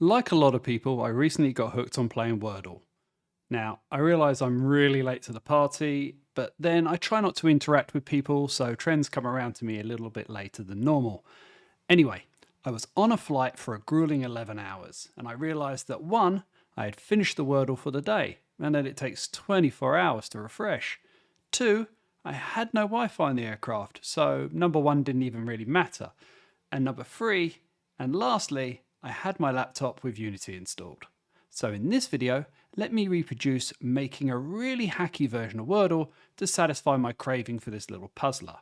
Like a lot of people, I recently got hooked on playing Wordle. Now, I realise I'm really late to the party, but then I try not to interact with people, so trends come around to me a little bit later than normal. Anyway, I was on a flight for a grueling 11 hours, and I realised that one, I had finished the Wordle for the day, and that it takes 24 hours to refresh. Two, I had no Wi Fi in the aircraft, so number one didn't even really matter. And number three, and lastly, I had my laptop with Unity installed. So in this video, let me reproduce making a really hacky version of Wordle to satisfy my craving for this little puzzler.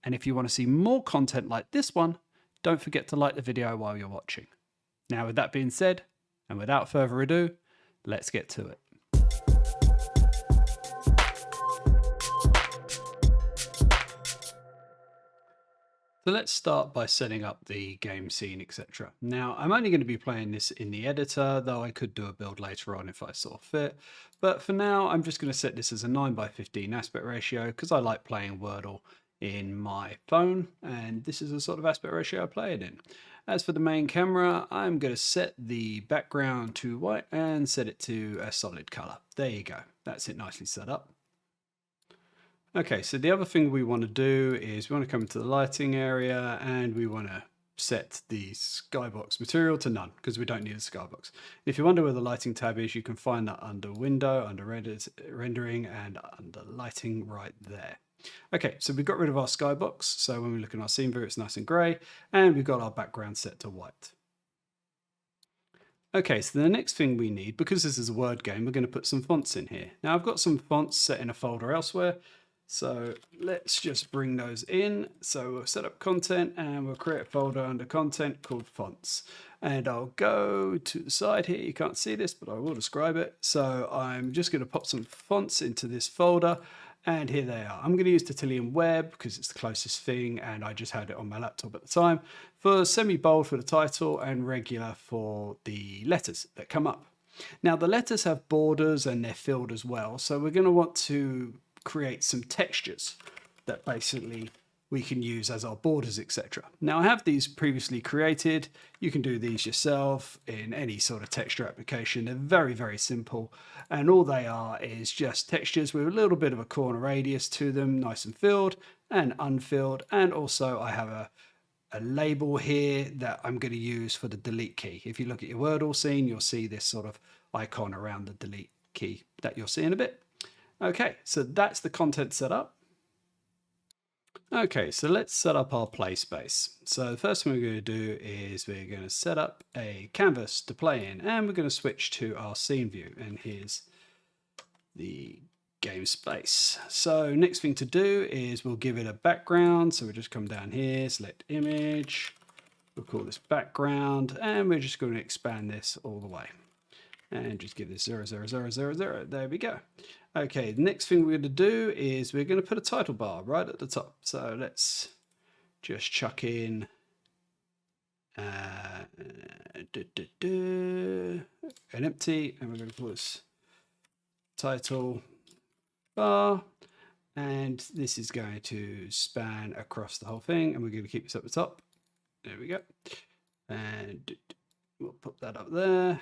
And if you want to see more content like this one, don't forget to like the video while you're watching. Now with that being said, and without further ado, let's get to it. So let's start by setting up the game scene, etc. Now, I'm only going to be playing this in the editor, though I could do a build later on if I saw fit. But for now, I'm just going to set this as a 9:15 aspect ratio because I like playing Wordle in my phone, and this is the sort of aspect ratio I play it in. As for the main camera, I'm going to set the background to white and set it to a solid color. There you go. That's it nicely set up. Okay, so the other thing we want to do is we want to come into the lighting area and we want to set the skybox material to none because we don't need a skybox. If you wonder where the lighting tab is, you can find that under window, under rendering and under lighting right there. Okay, so we got rid of our skybox. So when we look in our scene view, it's nice and gray and we've got our background set to white. Okay, so the next thing we need, because this is a word game, we're going to put some fonts in here. Now I've got some fonts set in a folder elsewhere. So let's just bring those in. So we'll set up content and we'll create a folder under content called fonts. And I'll go to the side here. You can't see this, but I will describe it. So I'm just going to pop some fonts into this folder. And here they are. I'm going to use Titilium Web because it's the closest thing and I just had it on my laptop at the time. For semi-bold for the title and regular for the letters that come up. Now the letters have borders and they're filled as well. So we're going to want to create some textures that basically we can use as our borders, etc. Now I have these previously created. You can do these yourself in any sort of texture application. They're very, very simple. And all they are is just textures with a little bit of a corner radius to them, nice and filled and unfilled. And also I have a label here that I'm going to use for the delete key. If you look at your Wordle scene, you'll see this sort of icon around the delete key that you'll see in a bit. Okay, so that's the content set up. Okay, so let's set up our play space. So the first thing we're going to do is we're going to set up a canvas to play in and we're going to switch to our scene view. And here's the game space. So next thing to do is we'll give it a background. So we'll just come down here, select image. We'll call this background and we're just going to expand this all the way. And just give this 0, 0, 0, 0, 0. There we go. Okay, the next thing we're going to do is we're going to put a title bar right at the top. So let's just chuck in an empty, and we're going to call this title bar. And this is going to span across the whole thing, and we're going to keep this up the top. There we go. And we'll put that up there.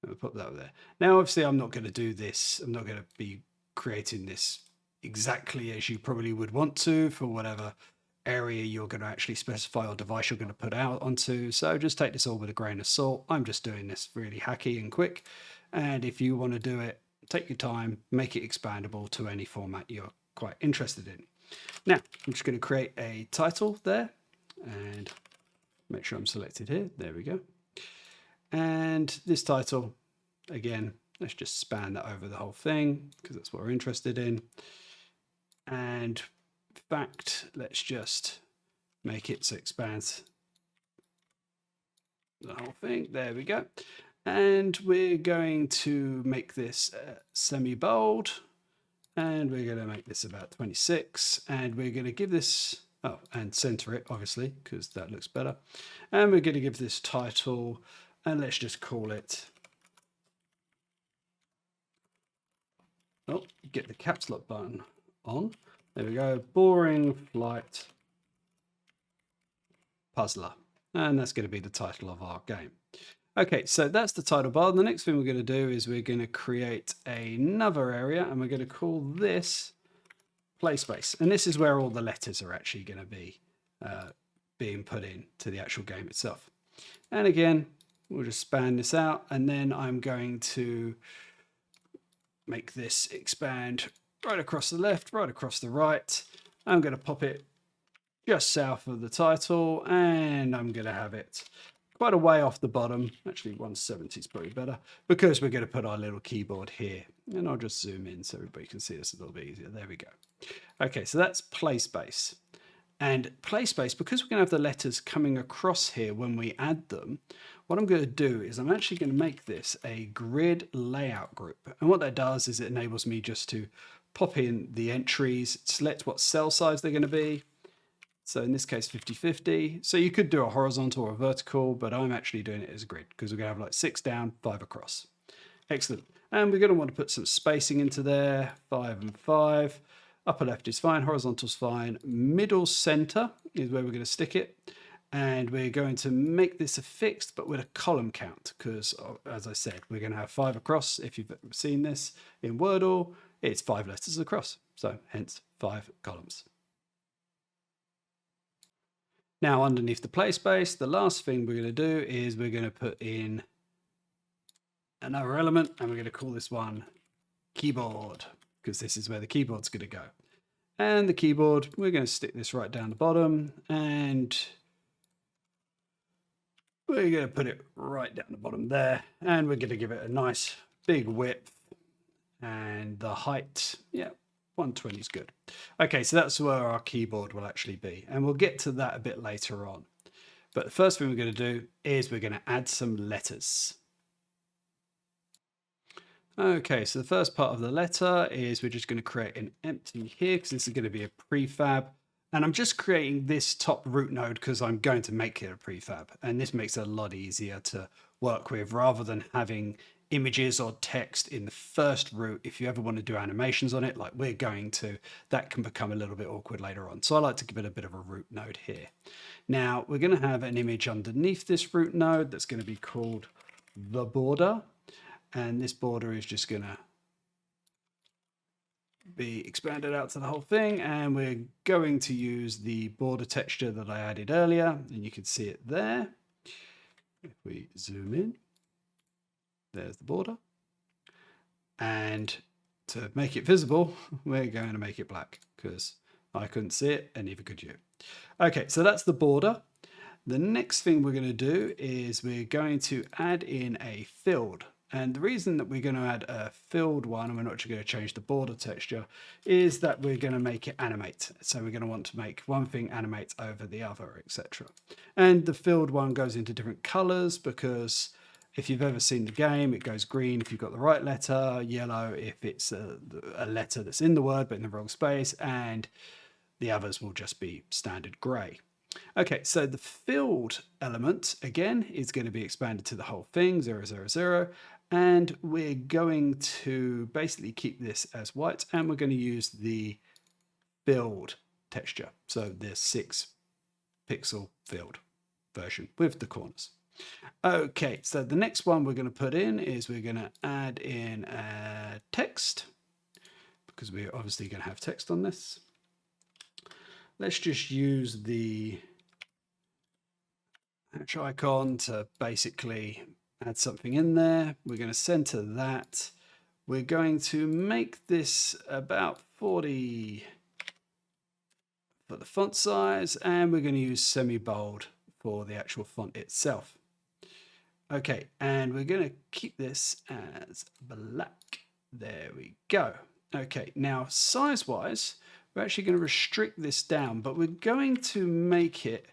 We'll put that over there. Now, obviously, I'm not going to do this. I'm not going to be creating this exactly as you probably would want to for whatever area you're going to actually specify or device you're going to put out onto. So just take this all with a grain of salt. I'm just doing this really hacky and quick. And if you want to do it, take your time, make it expandable to any format you're quite interested in. Now, I'm just going to create a title there and make sure I'm selected here. There we go. And this title, again, let's just span that over the whole thing because that's what we're interested in. And in fact, let's just make it so it expands the whole thing. There we go. And we're going to make this semi-bold. And we're going to make this about 26. And we're going to give this, oh, and center it, obviously, because that looks better. And we're going to give this title, and let's just call it, oh, get the caps lock button on. There we go, Boring Flight Puzzler. And that's going to be the title of our game. Okay, so that's the title bar. The next thing we're going to do is we're going to create another area, and we're going to call this play space. And this is where all the letters are actually going to be being put in to the actual game itself. And again, we'll just span this out, and then I'm going to make this expand right across the left, right across the right. I'm going to pop it just south of the title, and I'm going to have it quite a way off the bottom. Actually, 170 is probably better, because we're going to put our little keyboard here. And I'll just zoom in so everybody can see this a little bit easier. There we go. Okay, so that's play space. And play space, because we're going to have the letters coming across here when we add them, what I'm going to do is I'm actually going to make this a grid layout group. And what that does is it enables me just to pop in the entries, select what cell size they're going to be. So in this case, 50-50. So you could do a horizontal or a vertical, but I'm actually doing it as a grid because we're going to have like 6 down, 5 across. Excellent. And we're going to want to put some spacing into there, 5 and 5. Upper left is fine, horizontal's fine. Middle center is where we're going to stick it. And we're going to make this a fixed, but with a column count, because as I said, we're going to have 5 across. If you've seen this in Wordle, it's 5 letters across. So hence 5 columns. Now underneath the play space, the last thing we're going to do is we're going to put in another element, and we're going to call this one keyboard, because this is where the keyboard's going to go. And the keyboard, we're going to stick this right down the bottom, and we're going to put it right down the bottom there, and we're going to give it a nice big width, and the height, yeah, 120 is good. Okay, so that's where our keyboard will actually be, and we'll get to that a bit later on. But the first thing we're going to do is we're going to add some letters. Okay, so the first part of the letter is we're just going to create an empty here, because this is going to be a prefab. And I'm just creating this top root node because I'm going to make it a prefab. And this makes it a lot easier to work with rather than having images or text in the first root. If you ever want to do animations on it, like we're going to, that can become a little bit awkward later on. So I like to give it a bit of a root node here. Now we're going to have an image underneath this root node that's going to be called the border. And this border is just going to be expanded out to the whole thing. And we're going to use the border texture that I added earlier. And you can see it there. If we zoom in, there's the border. And to make it visible, we're going to make it black because I couldn't see it and neither could you. Okay, so that's the border. The next thing we're going to do is we're going to add in a filled. And the reason that we're going to add a filled one, and we're not actually going to change the border texture, is that we're going to make it animate. So we're going to want to make one thing animate over the other, etc. And the filled one goes into different colors because if you've ever seen the game, it goes green if you've got the right letter, yellow if it's a letter that's in the word but in the wrong space, and the others will just be standard gray. Okay, so the filled element, again, is going to be expanded to the whole thing, 0, 0, 0. And we're going to basically keep this as white, and we're going to use the filled texture. So the 6 pixel filled version with the corners. Okay, so the next one we're going to put in is we're going to add in a text, because we're obviously going to have text on this. Let's just use the hatch icon to basically add something in there. We're going to center that. We're going to make this about 40 for the font size, and we're going to use semi-bold for the actual font itself. Okay, and we're going to keep this as black. There we go. Okay, now size-wise, we're actually going to restrict this down, but we're going to make it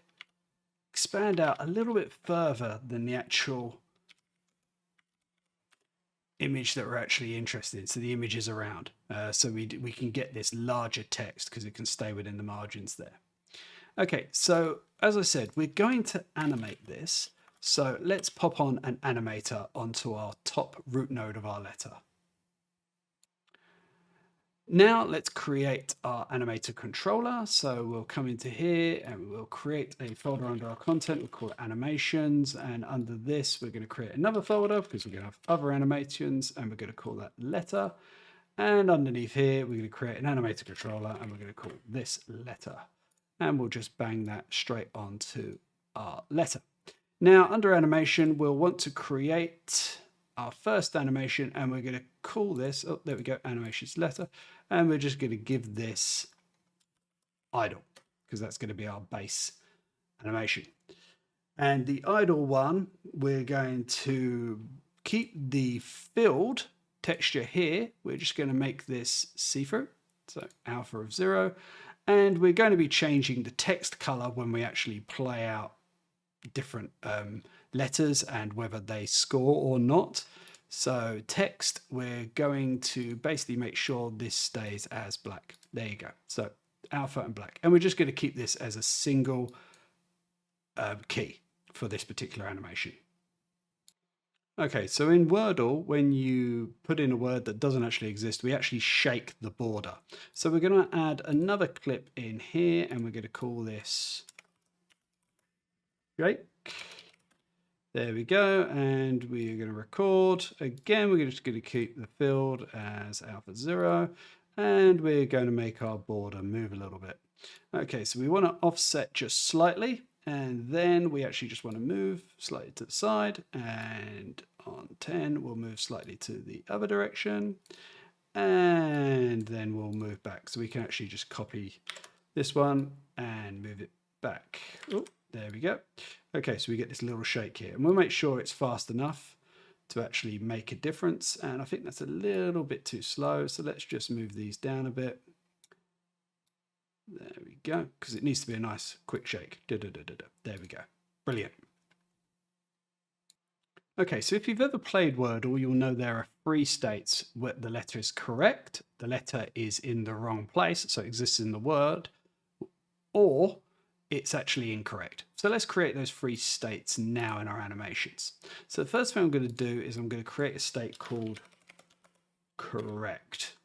expand out a little bit further than the actual image that we're actually interested in. So the image is around, so we can get this larger text because it can stay within the margins there. Okay, so as I said, we're going to animate this. So let's pop on an animator onto our top root node of our letter. Now let's create our animator controller. So we'll come into here and we'll create a folder under our content. We'll call it animations. And under this, we're going to create another folder because we're going to have other animations and we're going to call that letter. And underneath here, we're going to create an animator controller and we're going to call this letter. And we'll just bang that straight onto our letter. Now under animation, we'll want to create our first animation and we're going to call this, oh, there we go, animations letter. And we're just going to give this idle because that's going to be our base animation. And the idle one, we're going to keep the filled texture here. We're just going to make this see-through. So alpha of 0. And we're going to be changing the text color when we actually play out different letters and whether they score or not. So text, we're going to basically make sure this stays as black. There you go. So alpha and black. And we're just going to keep this as a single key for this particular animation. Okay, so in Wordle, when you put in a word that doesn't actually exist, we actually shake the border. So we're going to add another clip in here and we're going to call this shake. There we go, and we're going to record. Again, we're just going to keep the field as alpha 0, and we're going to make our border move a little bit. Okay, so we want to offset just slightly, and then we actually just want to move slightly to the side, and on 10, we'll move slightly to the other direction, and then we'll move back. So we can actually just copy this one and move it back. Oh, there we go. Okay, so we get this little shake here, and we'll make sure it's fast enough to actually make a difference. And I think that's a little bit too slow, so let's just move these down a bit. There we go, because it needs to be a nice quick shake. There we go. Brilliant. Okay, so if you've ever played Wordle, you'll know there are 3 states where the letter is correct, the letter is in the wrong place, so it exists in the word, or it's actually incorrect. So let's create those 3 states now in our animations. So the first thing I'm going to do is I'm going to create a state called correct.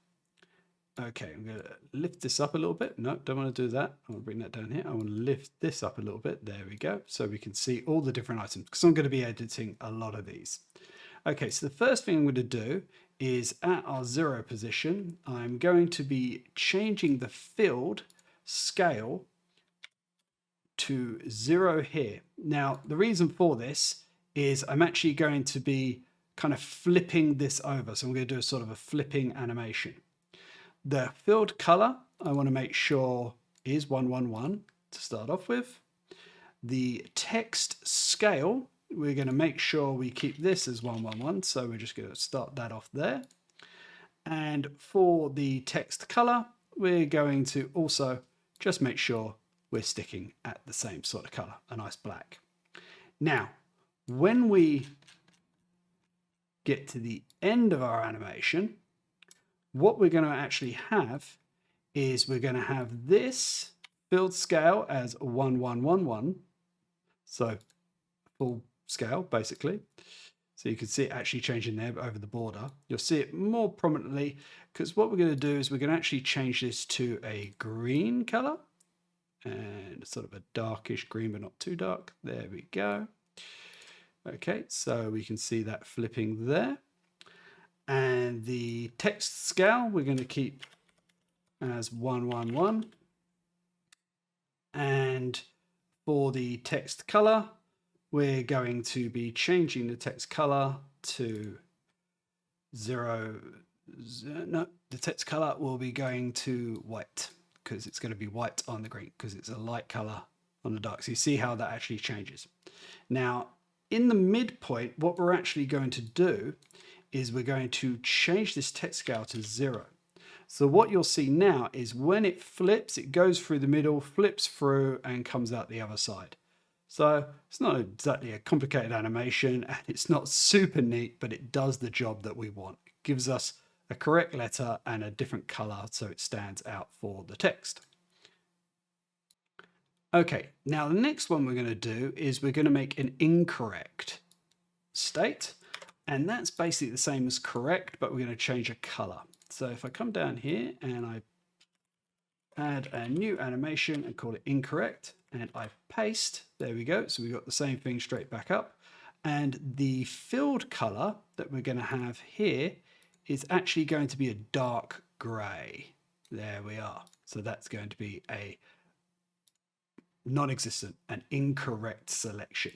Okay, I'm going to lift this up a little bit. No, don't want to do that. I want to bring that down here. I want to lift this up a little bit. There we go. So we can see all the different items because I'm going to be editing a lot of these. Okay, so the first thing I'm going to do is at our 0 position, I'm going to be changing the filled scale to 0 here. Now, the reason for this is I'm actually going to be kind of flipping this over. So I'm going to do a sort of a flipping animation. The filled color, I want to make sure is 111 to start off with. The text scale, we're going to make sure we keep this as 111. So we're just going to start that off there. And for the text color, we're going to also just make sure we're sticking at the same sort of color, a nice black. Now, when we get to the end of our animation, what we're going to actually have is we're going to have this filled scale as 1111. So full scale, basically. So you can see it actually changing there over the border. You'll see it more prominently because what we're going to do is we're going to actually change this to a green color. And sort of a darkish green, but not too dark. There we go. Okay, so we can see that flipping there. And the text scale, we're going to keep as 111. And for the text color, we're going to be changing the text color to 0. No, the text color will be going to white, because it's going to be white on the green because it's a light color on the dark. So you see how that actually changes. Now, in the midpoint, what we're actually going to do is we're going to change this text scale to 0. So what you'll see now is when it flips, it goes through the middle, flips through and comes out the other side. So it's not exactly a complicated animation and it's not super neat, but it does the job that we want. It gives us a correct letter and a different color so it stands out for the text. Okay, now the next one we're going to do is we're going to make an incorrect state, and that's basically the same as correct, but we're going to change a color. So if I come down here and I add a new animation and call it incorrect, and I paste, there we go. So we got the same thing straight back up. And the filled color that we're going to have here is actually going to be a dark gray. There we are. So that's going to be a non-existent, an incorrect selection.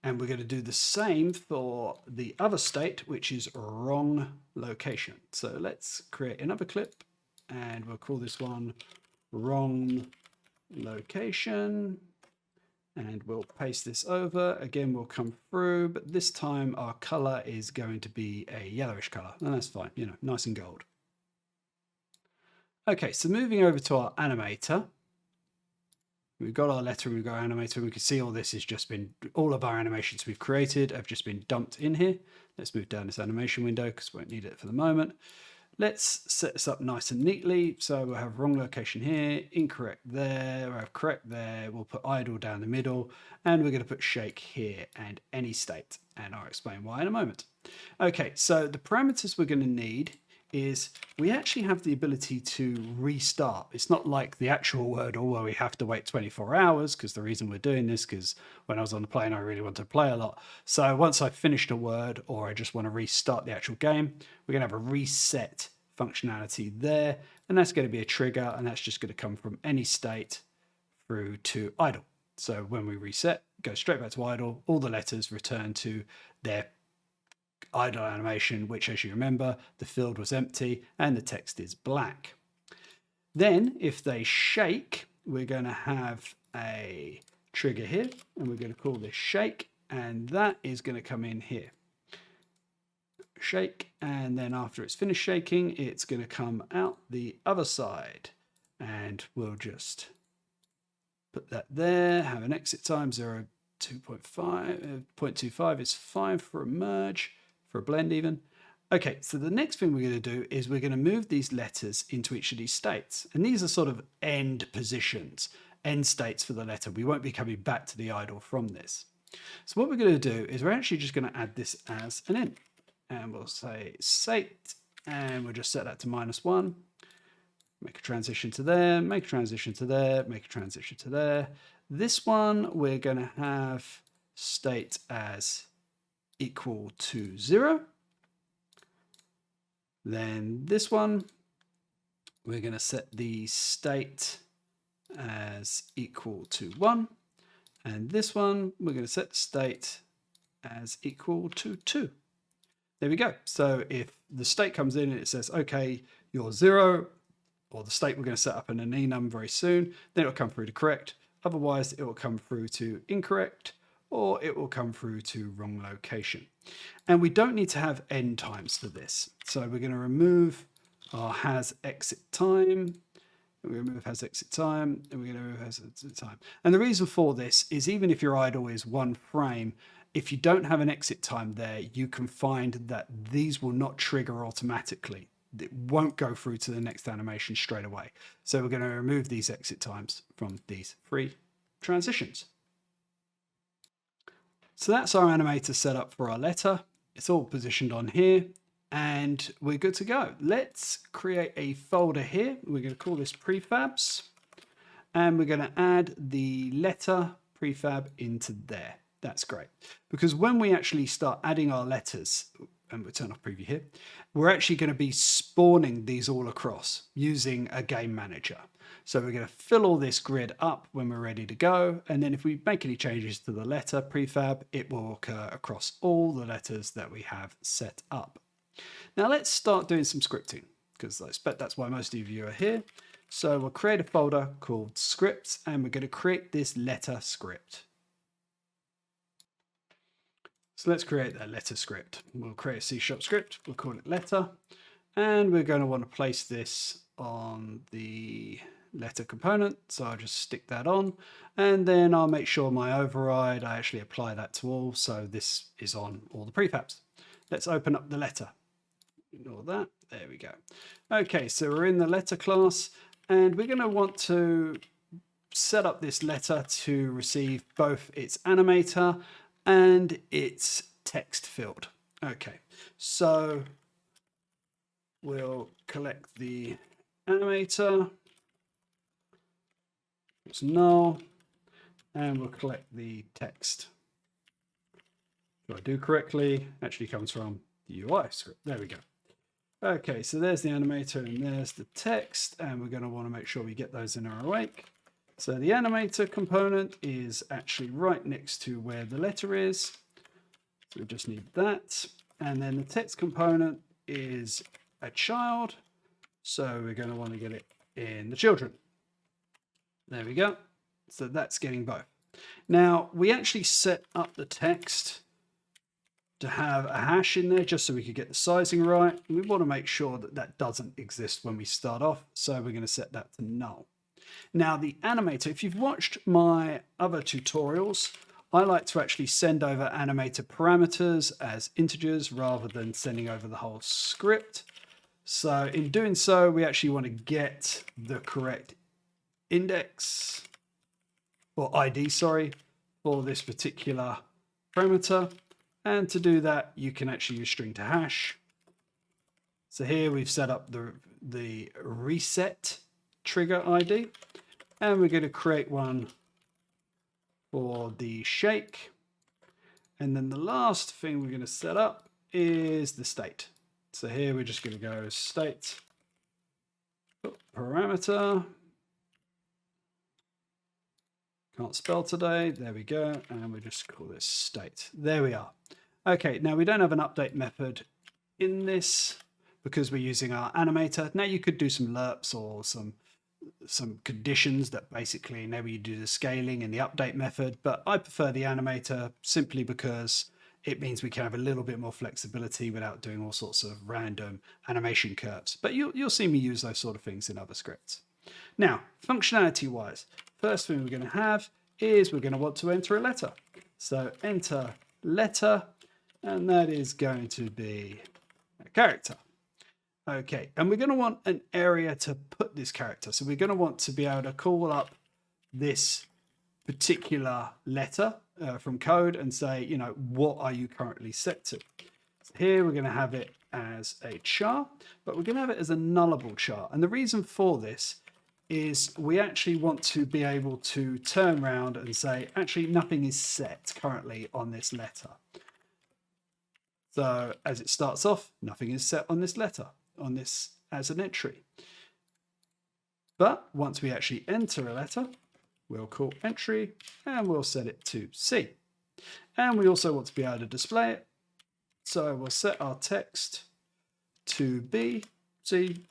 And we're going to do the same for the other state, which is wrong location. So let's create another clip and we'll call this one wrong location. And we'll paste this over. Again, we'll come through, but this time our color is going to be a yellowish color. And that's fine, you know, nice and gold. Okay, so moving over to our animator. We've got our letter and we've got our animator. We can see all this has just been, all of our animations we've created have just been dumped in here. Let's move down this animation window because we won't need it for the moment. Let's set this up nice and neatly. So we'll have wrong location here, incorrect there, we'll have correct there. We'll put idle down the middle and we're going to put shake here and any state. And I'll explain why in a moment. Okay, so the parameters we're going to need is we actually have the ability to restart. It's not like the actual Wordle where we have to wait 24 hours, because the reason we're doing this, because when I was on the plane, I really wanted to play a lot. So once I've finished a word or I just want to restart the actual game, we're going to have a reset functionality there. And that's going to be a trigger, and that's just going to come from any state through to idle. So when we reset, go straight back to idle, all the letters return to their idle animation, which, as you remember, the field was empty and the text is black. Then if they shake, we're going to have a trigger here and we're going to call this shake, and that is going to come in here. Shake, and then after it's finished shaking, it's going to come out the other side, and we'll just put that there, have an exit time 0.25, 0.25 is 5 for a merge, for a blend even. Okay, so the next thing we're going to do is we're going to move these letters into each of these states. And these are sort of end positions, end states for the letter. We won't be coming back to the idle from this. So what we're going to do is we're actually just going to add this as an end. And we'll say state, and we'll just set that to -1. Make a transition to there, make a transition to there, make a transition to there. This one we're going to have state as equal to 0. Then this one, we're going to set the state as equal to 1. And this one, we're going to set the state as equal to 2. There we go. So if the state comes in and it says, okay, you're 0, or the state we're going to set up in an enum very soon, then it'll come through to correct. Otherwise, it will come through to incorrect, or it will come through to wrong location. And we don't need to have end times for this. So we're going to remove our has exit time. We remove has exit time, and we're going to remove has exit time. And the reason for this is even if your idle is 1 frame, if you don't have an exit time there, you can find that these will not trigger automatically. It won't go through to the next animation straight away. So we're going to remove these exit times from these 3 transitions. So that's our animator set up for our letter. It's all positioned on here and we're good to go. Let's create a folder here. We're going to call this prefabs, and we're going to add the letter prefab into there. That's great, because when we actually start adding our letters, and we'll turn off preview here, we're actually going to be spawning these all across using a game manager. So we're going to fill all this grid up when we're ready to go. And then if we make any changes to the letter prefab, it will occur across all the letters that we have set up. Now let's start doing some scripting, because I expect that's why most of you are here. So we'll create a folder called scripts, and we're going to create this letter script. So let's create that letter script. We'll create a C# script. We'll call it letter. And we're going to want to place this on the letter component. So I'll just stick that on. And then I'll make sure my override, I actually apply that to all. So this is on all the prefabs. Let's open up the letter. Ignore that. There we go. Okay, so we're in the letter class. And we're going to want to set up this letter to receive both its animator and its text field. Okay, so we'll collect the animator. It's null. And we'll collect the text. Do I do correctly? Actually comes from the UI script. There we go. Okay, so there's the animator and there's the text, and we're going to want to make sure we get those in our awake. So the animator component is actually right next to where the letter is. So we just need that. And then the text component is a child. So we're going to want to get it in the children. There we go. So that's getting both. Now we actually set up the text to have a hash in there just so we could get the sizing right. And we want to make sure that that doesn't exist when we start off. So we're going to set that to null. Now the animator, if you've watched my other tutorials, I like to actually send over animator parameters as integers rather than sending over the whole script. So in doing so, we actually want to get the correct index or ID, sorry, for this particular parameter. And to do that, you can actually use string to hash. So here we've set up the reset trigger ID, and we're going to create one for the shake. And then the last thing we're going to set up is the state. So here we're just going to go state parameter. Can't spell today. There we go. And we just call this state. There we are. Okay, now we don't have an update method in this because we're using our animator. Now you could do some lerps or some conditions that basically enable you to do the scaling and the update method, but I prefer the animator simply because it means we can have a little bit more flexibility without doing all sorts of random animation curves. But you'll see me use those sort of things in other scripts. Now, functionality wise, first thing we're going to have is we're going to want to enter a letter. So enter letter, and that is going to be a character. Okay, and we're going to want an area to put this character. So we're going to want to be able to call up this particular letter from code and say, you know, what are you currently set to? So here we're going to have it as a char, but we're going to have it as a nullable char. And the reason for this is we actually want to be able to turn around and say, actually, nothing is set currently on this letter. So as it starts off, nothing is set on this letter, on this as an entry. But once we actually enter a letter, we'll call entry and we'll set it to C. And we also want to be able to display it. So we'll set our text to B, C,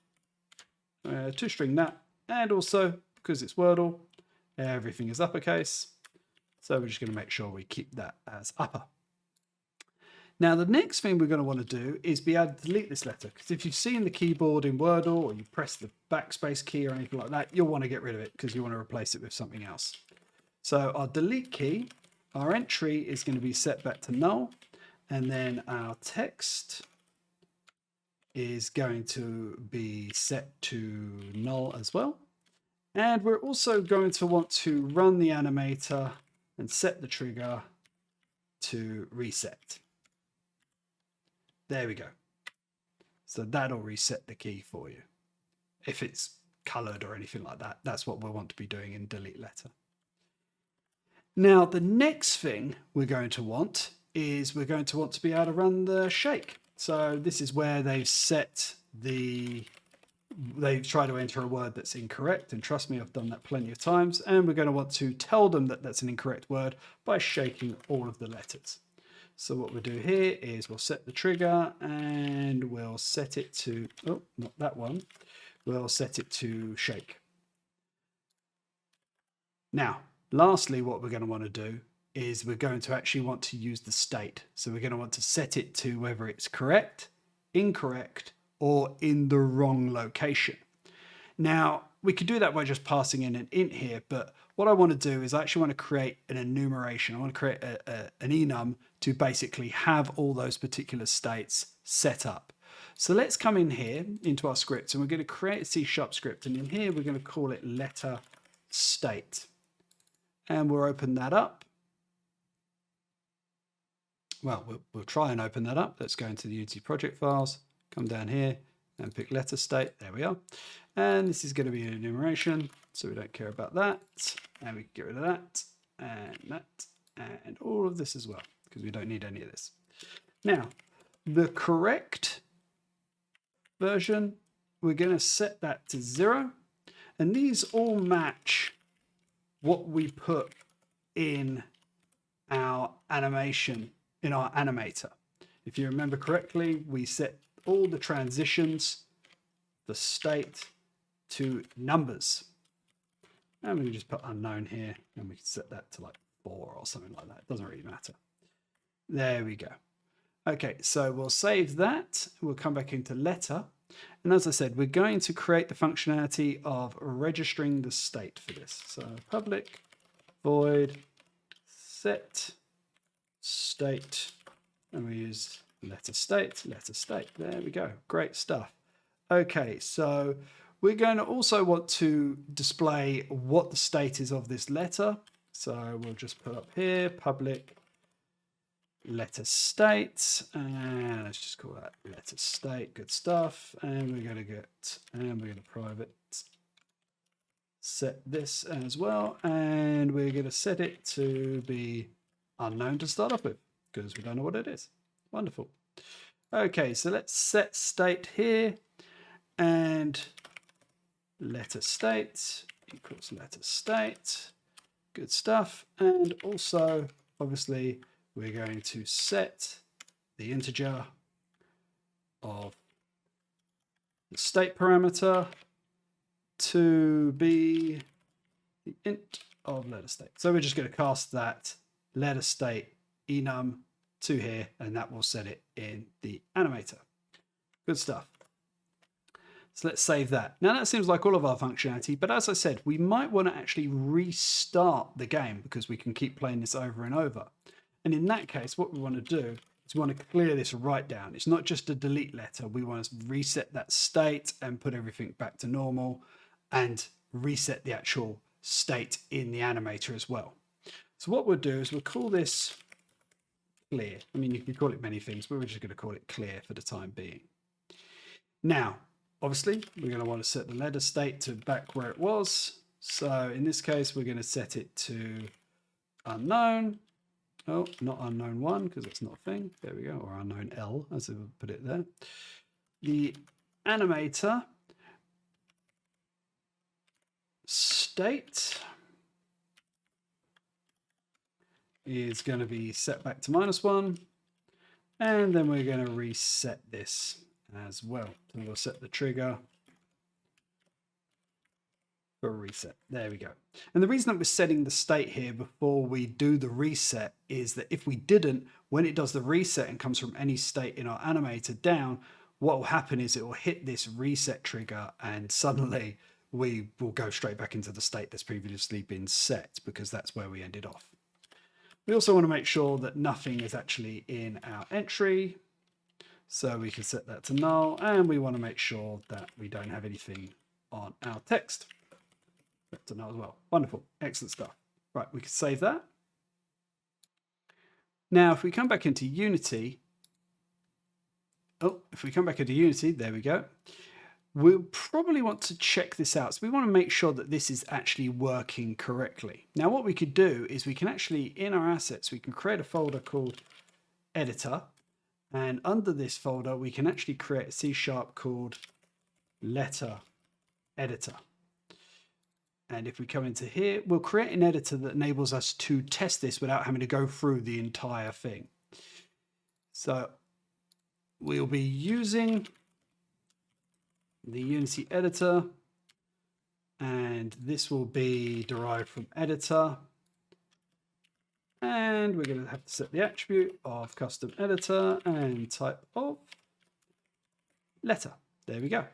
to string that. And also, because it's Wordle, everything is uppercase. So we're just going to make sure we keep that as upper. Now, the next thing we're going to want to do is be able to delete this letter. Because if you've seen the keyboard in Wordle or you press the backspace key or anything like that, you'll want to get rid of it because you want to replace it with something else. So our delete key, our entry is going to be set back to null. And then our text is going to be set to null as well. And we're also going to want to run the animator and set the trigger to reset. There we go. So that'll reset the key for you. If it's colored or anything like that, that's what we'll want to be doing in delete letter. Now, the next thing we're going to want is we're going to want to be able to run the shake. So this is where they've tried to enter a word that's incorrect. And trust me, I've done that plenty of times. And we're going to want to tell them that that's an incorrect word by shaking all of the letters. So what we'll do here is we'll set the trigger and we'll set it to, oh, not that one. We'll set it to shake. Now, lastly, what we're going to want to do is we're going to actually want to use the state. So we're going to want to set it to whether it's correct, incorrect, or in the wrong location. Now, we could do that by just passing in an int here, but what I want to do is I actually want to create an enumeration. I want to create an enum to basically have all those particular states set up. So let's come in here into our script and we're going to create a C# script. And in here, we're going to call it letter state. And we'll open that up. Well, we'll try and open that up. Let's go into the Unity project files, come down here, and pick letter state. There we are. And this is going to be an enumeration, so we don't care about that. And we can get rid of that and all of this as well, because we don't need any of this. Now, the correct version, we're going to set that to 0. And these all match what we put in our animation, in our animator. If you remember correctly, we set all the transitions, the state, to numbers. And we can just put unknown here, and we can set that to like 4 or something like that. It doesn't really matter. There we go. Okay, so we'll save that. We'll come back into letter. And as I said, we're going to create the functionality of registering the state for this. So public void set state, and we use letter state. There we go. Great stuff. Okay, so we're going to also want to display what the state is of this letter. So we'll just put up here public letter state, and let's just call that letter state. Good stuff. And we're going to private set this as well, and we're going to set it to be unknown to start off with because we don't know what it is. Wonderful. Okay, so let's set state here, and letter state equals letter state. Good stuff. And also, obviously, we're going to set the integer of the state parameter to be the int of letter state. So we're just going to cast that letter state enum to here, and that will set it in the animator. Good stuff. So let's save that. Now that seems like all of our functionality, but as I said, we might want to actually restart the game because we can keep playing this over and over. And in that case, what we want to do is we want to clear this right down. It's not just a delete letter. We want to reset that state and put everything back to normal and reset the actual state in the animator as well. So what we'll do is we'll call this clear. I mean, you can call it many things, but we're just going to call it clear for the time being. Now, obviously, we're going to want to set the letter state to back where it was. So in this case, we're going to set it to unknown. Oh, not unknown 1, because it's not a thing. There we go. Or unknown L, as they would put it there. The animator state is going to be set back to -1. And then we're going to reset this as well. So we'll set the trigger for reset. There we go. And the reason that we're setting the state here before we do the reset is that if we didn't, when it does the reset and comes from any state in our animator down, what will happen is it will hit this reset trigger and suddenly we will go straight back into the state that's previously been set because that's where we ended off. We also want to make sure that nothing is actually in our entry. So we can set that to null, and we want to make sure that we don't have anything on our text. Set to null as well. Wonderful. Excellent stuff. Right, we can save that. Now, if we come back into Unity, there we go. We'll probably want to check this out. So we want to make sure that this is actually working correctly. Now, what we could do is we can actually, in our assets, we can create a folder called editor. And under this folder, we can actually create a C# called letter editor. And if we come into here, we'll create an editor that enables us to test this without having to go through the entire thing. So we'll be using the Unity editor, and this will be derived from editor. And we're going to have to set the attribute of custom editor and type of letter. There we go.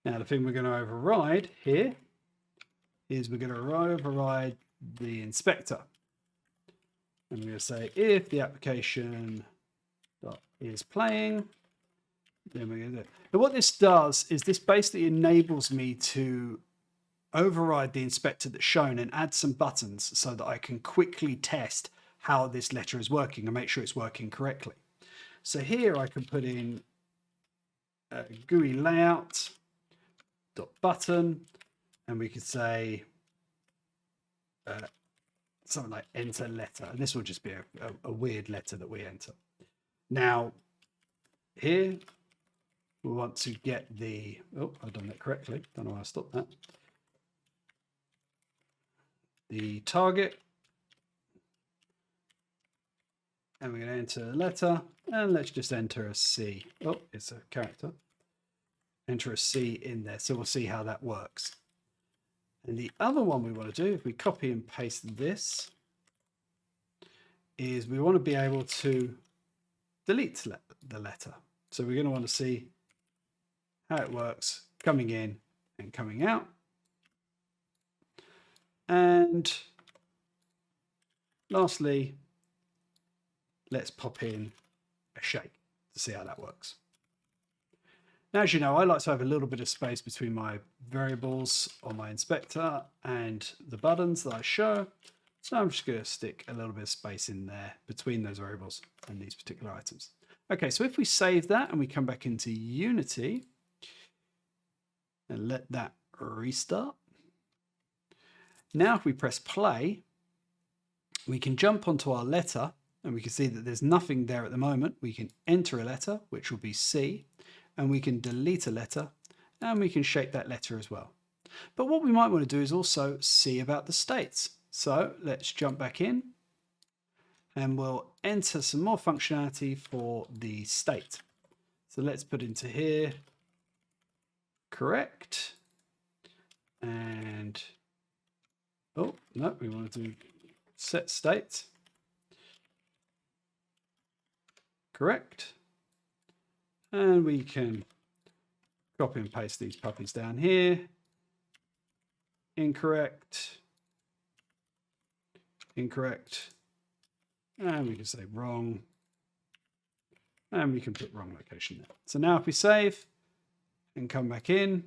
Now the thing we're going to override here is we're going to override the inspector. And we're going to say if the application is playing, then we're going to do it. And what this does is this basically enables me to override the inspector that's shown and add some buttons so that I can quickly test how this letter is working and make sure it's working correctly. So here I can put in GUI layout dot button, and we could say something like enter letter, and this will just be a weird letter that we enter. Now here we want to get the, oh, I've done that correctly, don't know why I stopped that, the target, and we're going to enter a letter, and let's just enter a C. Oh, it's a character. Enter a C in there, so we'll see how that works. And the other one we want to do, if we copy and paste this, is we want to be able to delete the letter. So we're going to want to see how it works coming in and coming out. And lastly, let's pop in a shake to see how that works. Now, as you know, I like to have a little bit of space between my variables on my inspector and the buttons that I show. So I'm just going to stick a little bit of space in there between those variables and these particular items. Okay, so if we save that and we come back into Unity and let that restart. Now, if we press play, we can jump onto our letter and we can see that there's nothing there at the moment. We can enter a letter, which will be C, and we can delete a letter, and we can shape that letter as well. But what we might want to do is also see about the states. So let's jump back in and we'll enter some more functionality for the state. So let's put into here, correct. And, oh, no, we want to do set state. Correct. And we can copy and paste these puppies down here. Incorrect. Incorrect. And we can say wrong. And we can put wrong location there. So now if we save and come back in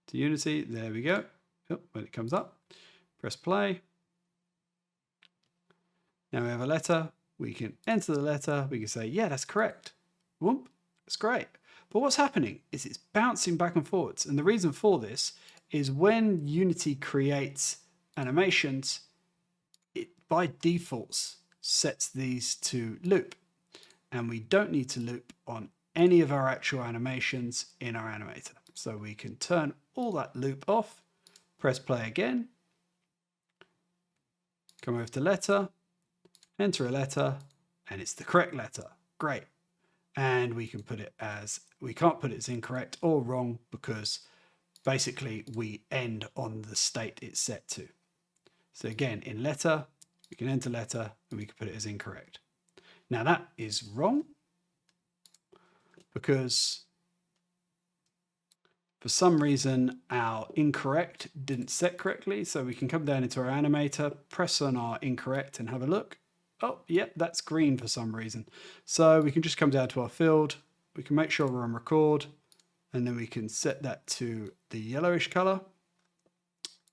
to Unity, there we go. Oh, when it comes up, press play. Now we have a letter. We can enter the letter. We can say, yeah, that's correct. Whoop, that's great. But what's happening is it's bouncing back and forwards. And the reason for this is when Unity creates animations, it by default sets these to loop. And we don't need to loop on any of our actual animations in our animator. So we can turn all that loop off, press play again, come over to letter, enter a letter, and it's the correct letter. Great. And we can put it as, we can't put it as incorrect or wrong because basically we end on the state it's set to. So again, in letter, we can enter letter and we can put it as incorrect. Now that is wrong because for some reason our incorrect didn't set correctly. So we can come down into our animator, press on our incorrect and have a look. Oh, yep, that's green for some reason. So we can just come down to our field. We can make sure we're on record and then we can set that to the yellowish color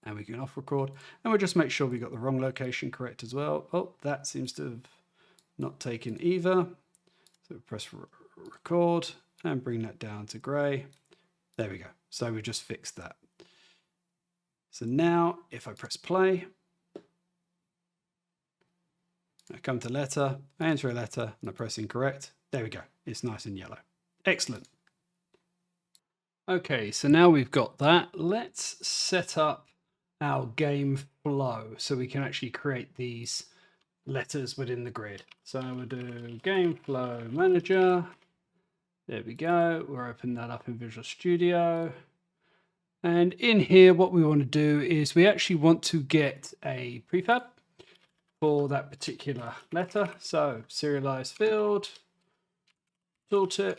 and we can off record and we'll just make sure we got the wrong location correct as well. Oh, that seems to have not taken either. So press record and bring that down to gray. There we go. So we just fixed that. So now if I press play, I come to letter, I enter a letter and I press incorrect. There we go. It's nice and yellow. Excellent. Okay, so now we've got that. Let's set up our game flow so we can actually create these letters within the grid. So we'll do game flow manager. There we go. We'll open that up in Visual Studio. And in here, what we want to do is we actually want to get a prefab for that particular letter. So serialized field, tooltip,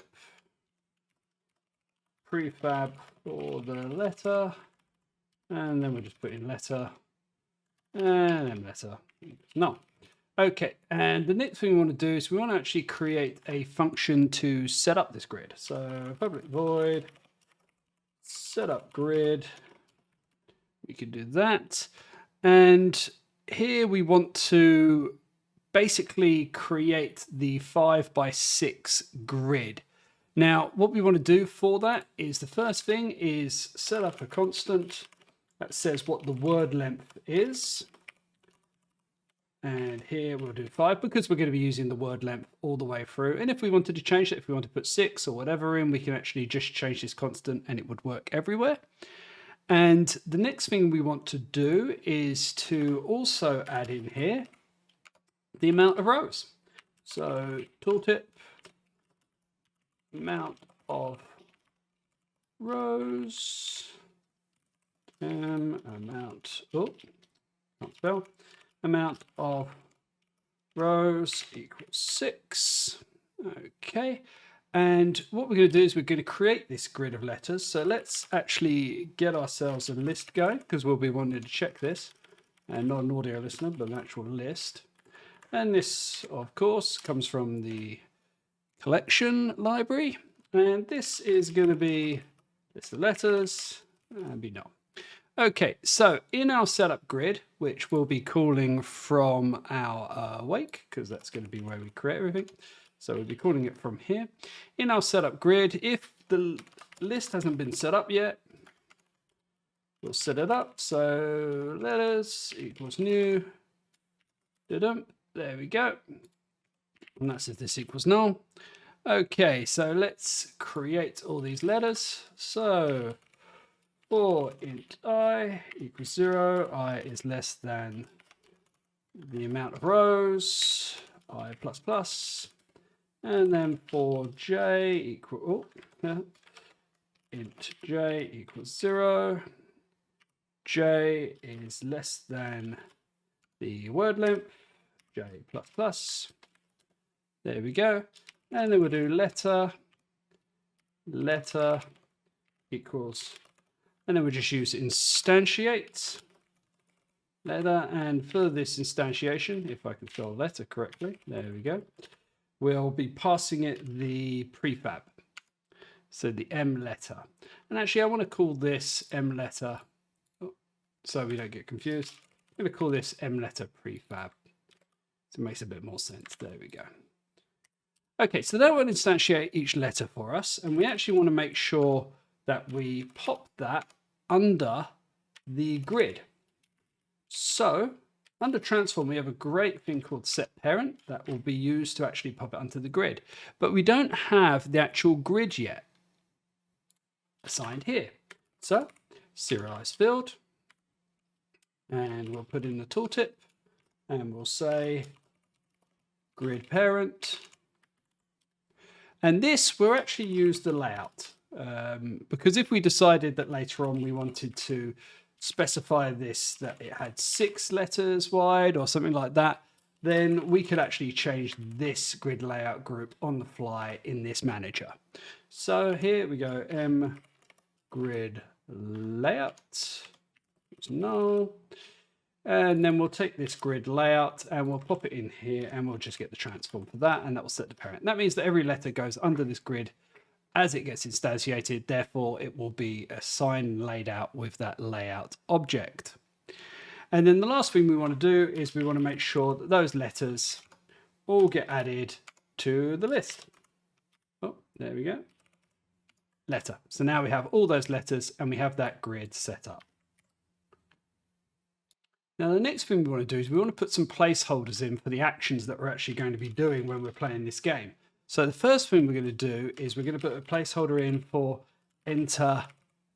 prefab for the letter, and then we'll just put in letter and then letter. No. Okay, and the next thing we want to do is we want to actually create a function to set up this grid. So public void setup grid. We can do that. And here we want to basically create the 5x6 grid. Now, what we want to do for that is the first thing is set up a constant that says what the word length is. And here we'll do 5 because we're going to be using the word length all the way through. And if we wanted to change it, if we want to put 6 or whatever in, we can actually just change this constant and it would work everywhere. And the next thing we want to do is to also add in here the amount of rows. So tooltip, amount of rows, amount of rows equals 6. Okay. And what we're going to do is we're going to create this grid of letters. So let's actually get ourselves a list going because we'll be wanting to check this. And not an audio listener, but an actual list. And this, of course, comes from the collection library. And this is going to be list of letters and be null. Okay, so in our setup grid, which we'll be calling from our wake, because that's going to be where we create everything. So we'll be calling it from here. In our setup grid, if the list hasn't been set up yet, we'll set it up. So letters equals new. There we go. And that says this equals null. Okay, so let's create all these letters. So for int I equals 0, I is less than the amount of rows, I plus plus. And then for j equal, int j equals 0, j is less than the word length, j plus plus. There we go. And then we'll do letter equals, and then we'll just use instantiate letter. And for this instantiation, if I can spell letter correctly, there we go, we'll be passing it the prefab. So the M letter. And actually I want to call this M letter, so we don't get confused. I'm going to call this M letter prefab. So it makes a bit more sense. There we go. Okay, so that will instantiate each letter for us. And we actually want to make sure that we pop that under the grid. So under transform, we have a great thing called set parent that will be used to actually pop it onto the grid. But we don't have the actual grid yet assigned here. So serialized field, and we'll put in the tooltip and we'll say grid parent. And this will actually use the layout because if we decided that later on we wanted to specify this, that it had 6 letters wide or something like that, then we could actually change this grid layout group on the fly in this manager. So here we go, M grid layout, it's null. And then we'll take this grid layout and we'll pop it in here and we'll just get the transform for that, and that will set the parent. That means that every letter goes under this grid as it gets instantiated, therefore it will be a sign laid out with that layout object. And then the last thing we want to do is we want to make sure that those letters all get added to the list. Oh, there we go. Letter. So now we have all those letters and we have that grid set up. Now, the next thing we want to do is we want to put some placeholders in for the actions that we're actually going to be doing when we're playing this game. So the first thing we're going to do is we're going to put a placeholder in for enter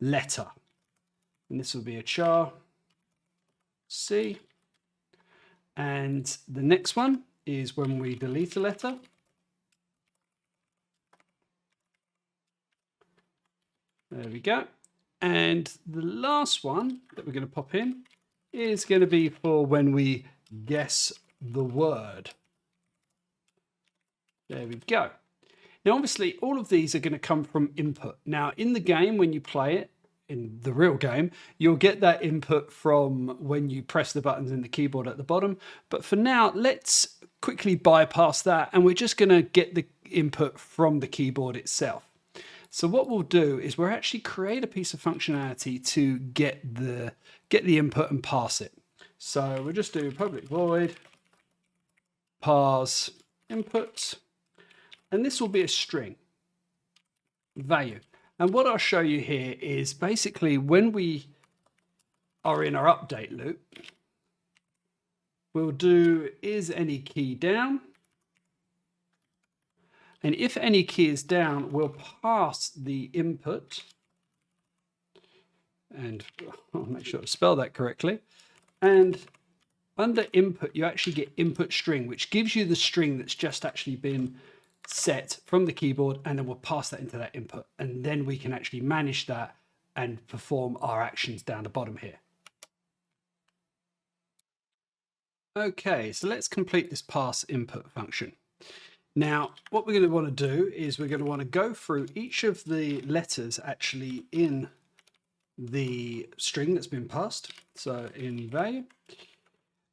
letter. And this will be a char C. And the next one is when we delete a letter. There we go. And the last one that we're going to pop in is going to be for when we guess the word. There we go. Now, obviously, all of these are going to come from input. Now, in the game, when you play it, in the real game, you'll get that input from when you press the buttons in the keyboard at the bottom. But for now, let's quickly bypass that, and we're just going to get the input from the keyboard itself. So what we'll do is we'll actually create a piece of functionality to get the input and pass it. So we'll just do public void parse input, and this will be a string value. And what I'll show you here is basically when we are in our update loop, we'll do is any key down. And if any key is down, we'll pass the input, and I'll make sure to spell that correctly. And under input, you actually get input string, which gives you the string that's just actually been set from the keyboard, and then we'll pass that into that input. And then we can actually manage that and perform our actions down the bottom here. Okay, so let's complete this pass input function. Now, what we're going to want to do is we're going to want to go through each of the letters actually in the string that's been passed. So in value,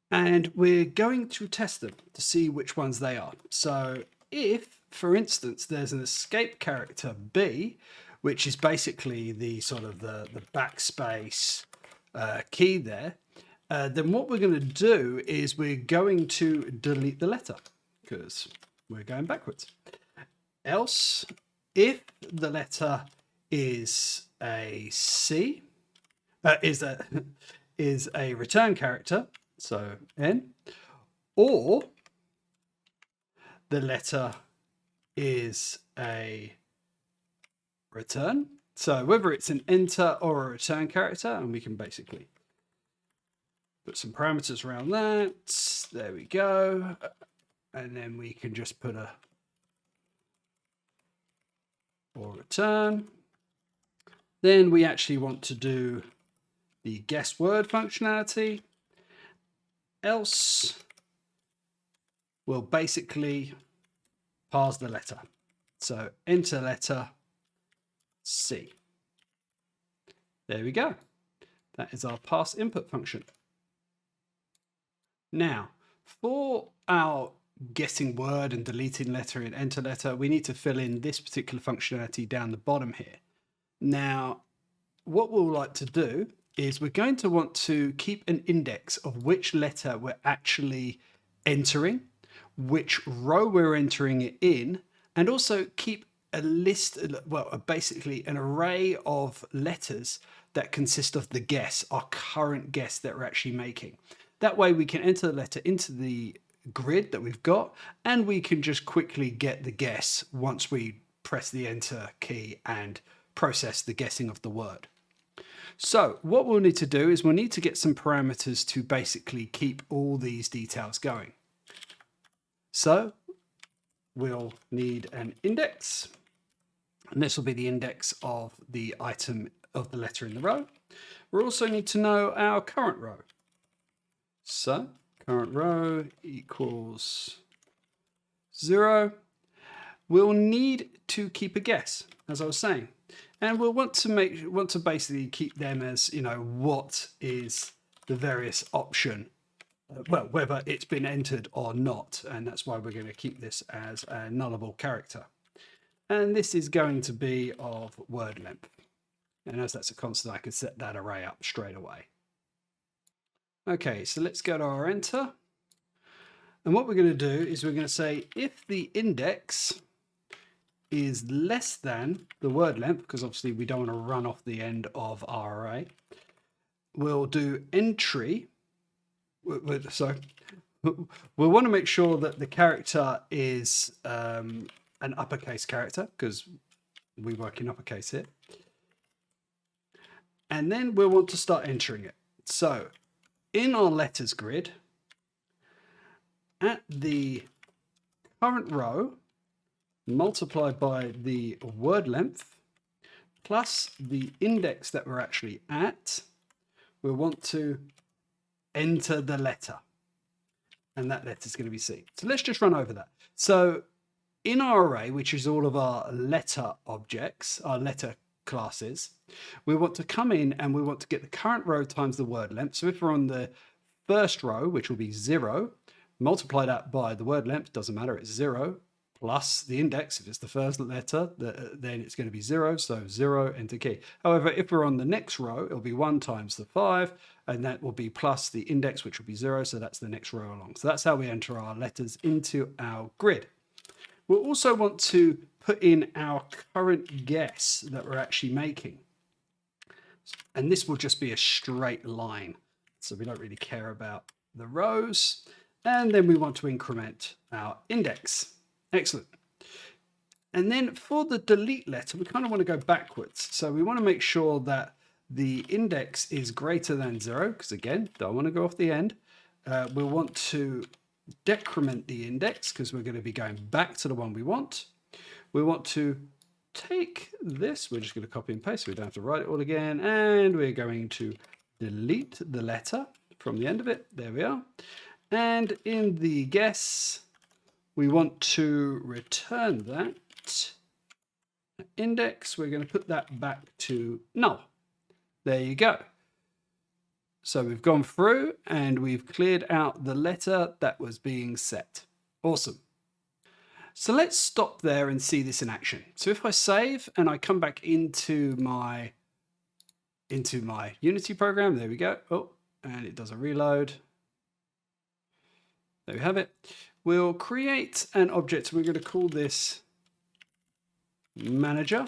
and we're going to test them to see which ones they are. So if, for instance, there's an escape character B, which is basically the sort of the backspace key there, then what we're going to do is we're going to delete the letter because we're going backwards. Else, if the letter is a C, is a return character, so N, or the letter is a return, so whether it's an enter or a return character, and we can basically put some parameters around that. There we go. And then we can just put a or return. Then we actually want to do the guess word functionality. Else we'll basically parse the letter. So enter letter C. There we go. That is our parse input function. Now, for our guessing word and deleting letter and enter letter, we need to fill in this particular functionality down the bottom here. Now, what we'll like to do is we're going to want to keep an index of which letter we're actually entering, which row we're entering it in, and also keep a list, well, basically an array of letters that consist of the guess, our current guess that we're actually making. That way we can enter the letter into the grid that we've got, and we can just quickly get the guess once we press the enter key and process the guessing of the word. So what we'll need to do is we'll need to get some parameters to basically keep all these details going. So we'll need an index, and this will be the index of the item of the letter in the row. We'll also need to know our current row. So current row equals 0. We'll need to keep a guess, as I was saying, and we'll want to basically keep them as, you know, what is the various option, well, whether it's been entered or not, and that's why we're going to keep this as a nullable character. And this is going to be of word length, and as that's a constant, I can set that array up straight away. Okay, so let's go to our enter. And what we're going to do is we're going to say if the index is less than the word length, because obviously we don't want to run off the end of our array, we'll do entry. So we'll want to make sure that the character is an uppercase character, because we work in uppercase here. And then we'll want to start entering it. So in our letters grid, at the current row, multiplied by the word length, plus the index that we're actually at, we'll want to enter the letter. And that letter is going to be C. So let's just run over that. So in our array, which is all of our letter objects, our letter classes, we want to come in and we want to get the current row times the word length. So if we're on the first row, which will be 0, multiply that by the word length, doesn't matter, it's 0, plus the index. If it's the first letter, then it's going to be 0, so 0, enter key. However, if we're on the next row, it'll be 1 times the 5, and that will be plus the index, which will be 0, so that's the next row along. So that's how we enter our letters into our grid. We'll also want to put in our current guess that we're actually making. And this will just be a straight line, so we don't really care about the rows. And then we want to increment our index. Excellent. And then for the delete letter, we kind of want to go backwards. So we want to make sure that the index is greater than 0, because again, don't want to go off the end. We'll want to decrement the index, because we're going to be going back to the one we want. We want to take this, we're just going to copy and paste, so we don't have to write it all again, and we're going to delete the letter from the end of it. There we are. And in the guess, we want to return that index. We're going to put that back to null. There you go. So we've gone through and we've cleared out the letter that was being set. Awesome. So let's stop there and see this in action. So if I save and I come back into my Unity program, there we go. Oh, and it does a reload. There we have it. We'll create an object. We're going to call this manager,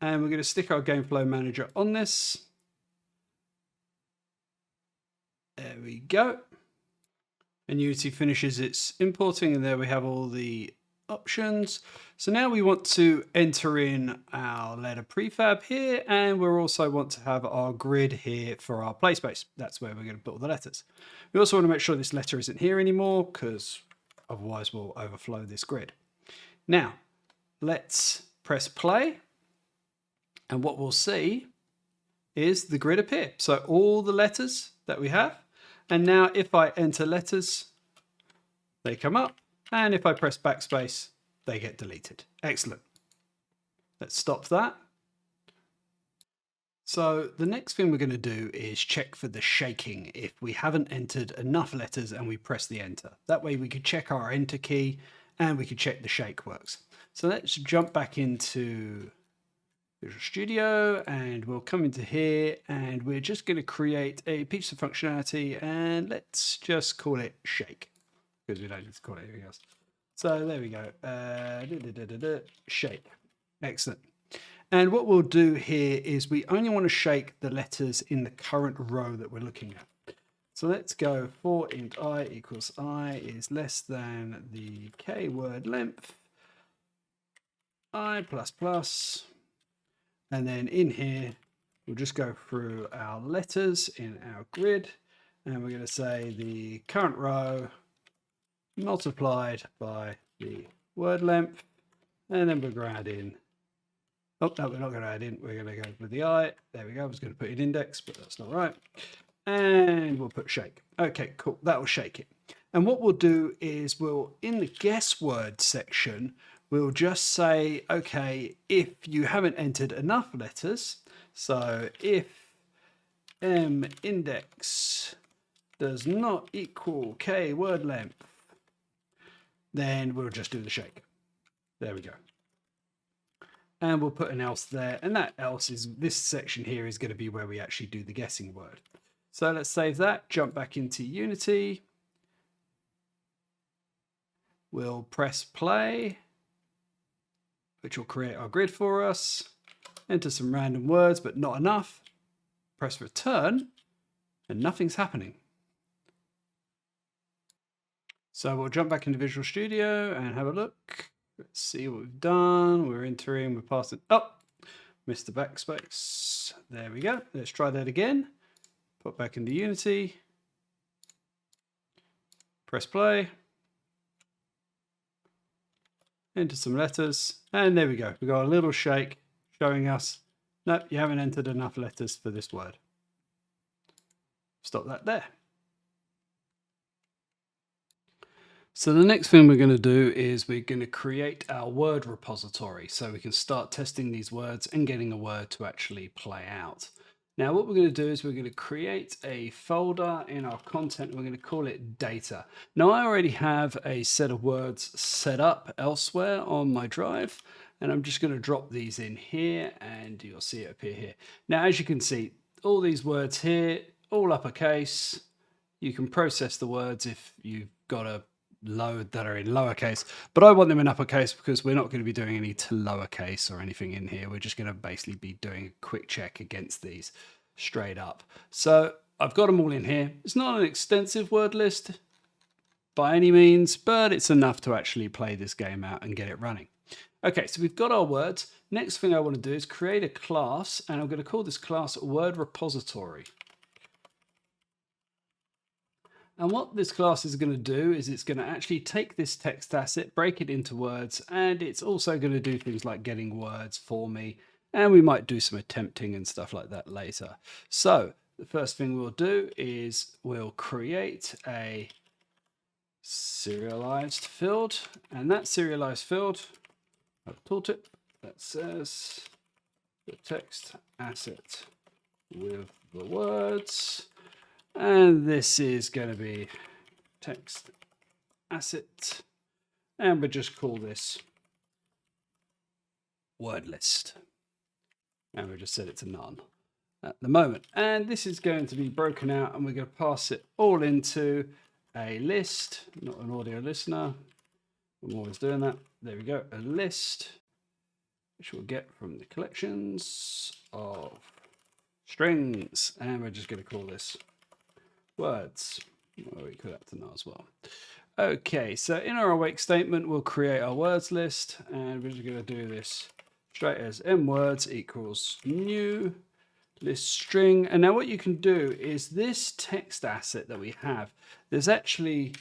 and we're going to stick our GameFlow manager on this. There we go. And Unity finishes its importing, and there we have all the options. So now we want to enter in our letter prefab here, and we also want to have our grid here for our play space. That's where we're going to put all the letters. We also want to make sure this letter isn't here anymore, because otherwise we'll overflow this grid. Now, let's press play, and what we'll see is the grid appear. So all the letters that we have, and now if I enter letters, they come up, and if I press backspace, they get deleted. Excellent. Let's stop that. So the next thing we're going to do is check for the shaking if we haven't entered enough letters and we press the enter. That way we could check our enter key and we could check the shake works. So let's jump back into Visual Studio and we'll come into here and we're just going to create a piece of functionality and let's just call it shake because we don't need to call it anything else. So there we go. Shake. Excellent. And what we'll do here is we only want to shake the letters in the current row that we're looking at. So let's go for int I equals I is less than the k word length, I plus plus, and then in here, we'll just go through our letters in our grid, and we're going to say the current row multiplied by the word length, and then we're going to add in. Oh, no, we're not going to add in. We're going to go with the I. There we go. I was going to put in index, but that's not right. And we'll put shake. Okay, cool. That will shake it. And what we'll do is we'll, in the guess word section, we'll just say, okay, if you haven't entered enough letters, so if m index does not equal k word length, then we'll just do the shake. There we go. And we'll put an else there, and that else is, this section here is going to be where we actually do the guessing word. So let's save that, jump back into Unity. We'll press play, which will create our grid for us. Enter some random words, but not enough. Press return, and nothing's happening. So we'll jump back into Visual Studio and have a look. Let's see what we've done. We're entering, we're passing up. Missed the backspace. There we go. Let's try that again. Put back into Unity. Press play. Enter some letters. And there we go. We've got a little shake showing us, nope, you haven't entered enough letters for this word. Stop that there. So the next thing we're going to do is we're going to create our word repository so we can start testing these words and getting a word to actually play out. Now what we're going to do is we're going to create a folder in our content. We're going to call it data. Now I already have a set of words set up elsewhere on my drive, and I'm just going to drop these in here and you'll see it appear here. Now as you can see, all these words here, all uppercase. You can process the words if you've got a load that are in lowercase, but I want them in uppercase because we're not going to be doing any to lowercase or anything in here. We're just going to basically be doing a quick check against these straight up. So I've got them all in here. It's not an extensive word list by any means, but it's enough to actually play this game out and get it running. Okay, so we've got our words. Next thing I want to do is create a class, and I'm going to call this class word repository. And what this class is going to do is it's going to actually take this text asset, break it into words, and it's also going to do things like getting words for me. And we might do some attempting and stuff like that later. So the first thing we'll do is we'll create a serialized field. And that serialized field, a tooltip that says the text asset with the words. And this is going to be text asset, and we'll just call this word list, and we'll just set it to none at the moment. And this is going to be broken out, and we're going to pass it all into a list, not an audio listener. I'm always doing that. There we go, a list, which we'll get from the collections of strings, and we're just going to call this words. Well, we could have to know as well. Okay, so in our awake statement, we'll create our words list, and we're just going to do this straight as mwords equals new list string. And now what you can do is this text asset that we have, there's actually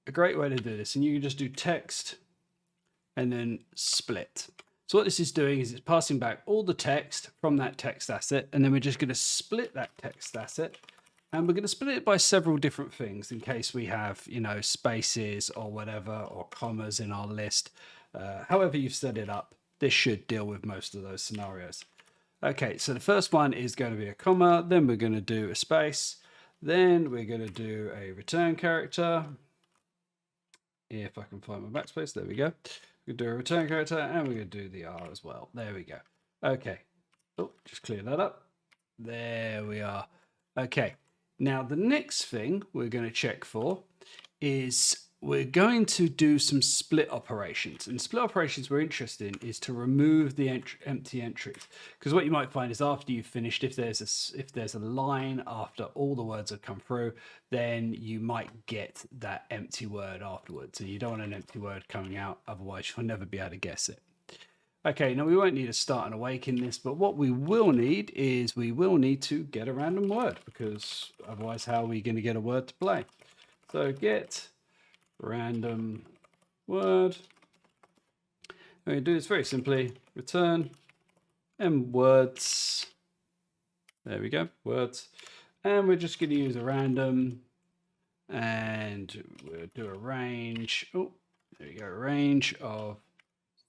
a great way to do this, and you can just do text and then split. So what this is doing is it's passing back all the text from that text asset, and then we're just going to split that text asset. And we're going to split it by several different things in case we have, you know, spaces or whatever, or commas in our list. However you've set it up, this should deal with most of those scenarios. Okay, so the first one is going to be a comma. Then we're going to do a space. Then we're going to do a return character. If I can find my backspace, there we go. We're going to do a return character, and we're going to do the R as well. There we go. Okay. Oh, just clear that up. There we are. Okay. Now, the next thing we're going to check for is we're going to do some split operations. And split operations we're interested in is to remove the empty entries. Because what you might find is after you've finished, if there's a line after all the words have come through, then you might get that empty word afterwards. And you don't want an empty word coming out, otherwise you'll never be able to guess it. Okay, now we won't need a start and awake in this, but what we will need is we will need to get a random word, because otherwise how are we going to get a word to play? So get random word. We're going to do this very simply. Return words. There we go, words. And we're just going to use a random, and we'll do a range. Oh, there we go, a range of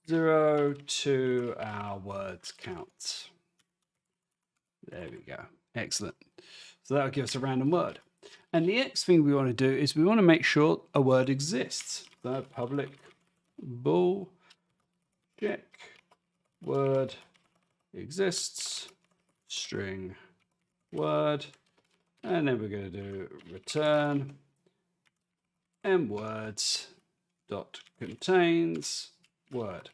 0 to our words count. There we go. Excellent. So that'll give us a random word. And the next thing we want to do is we want to make sure a word exists. So public bool check word exists string word, and then we're going to do return mwords dot contains word.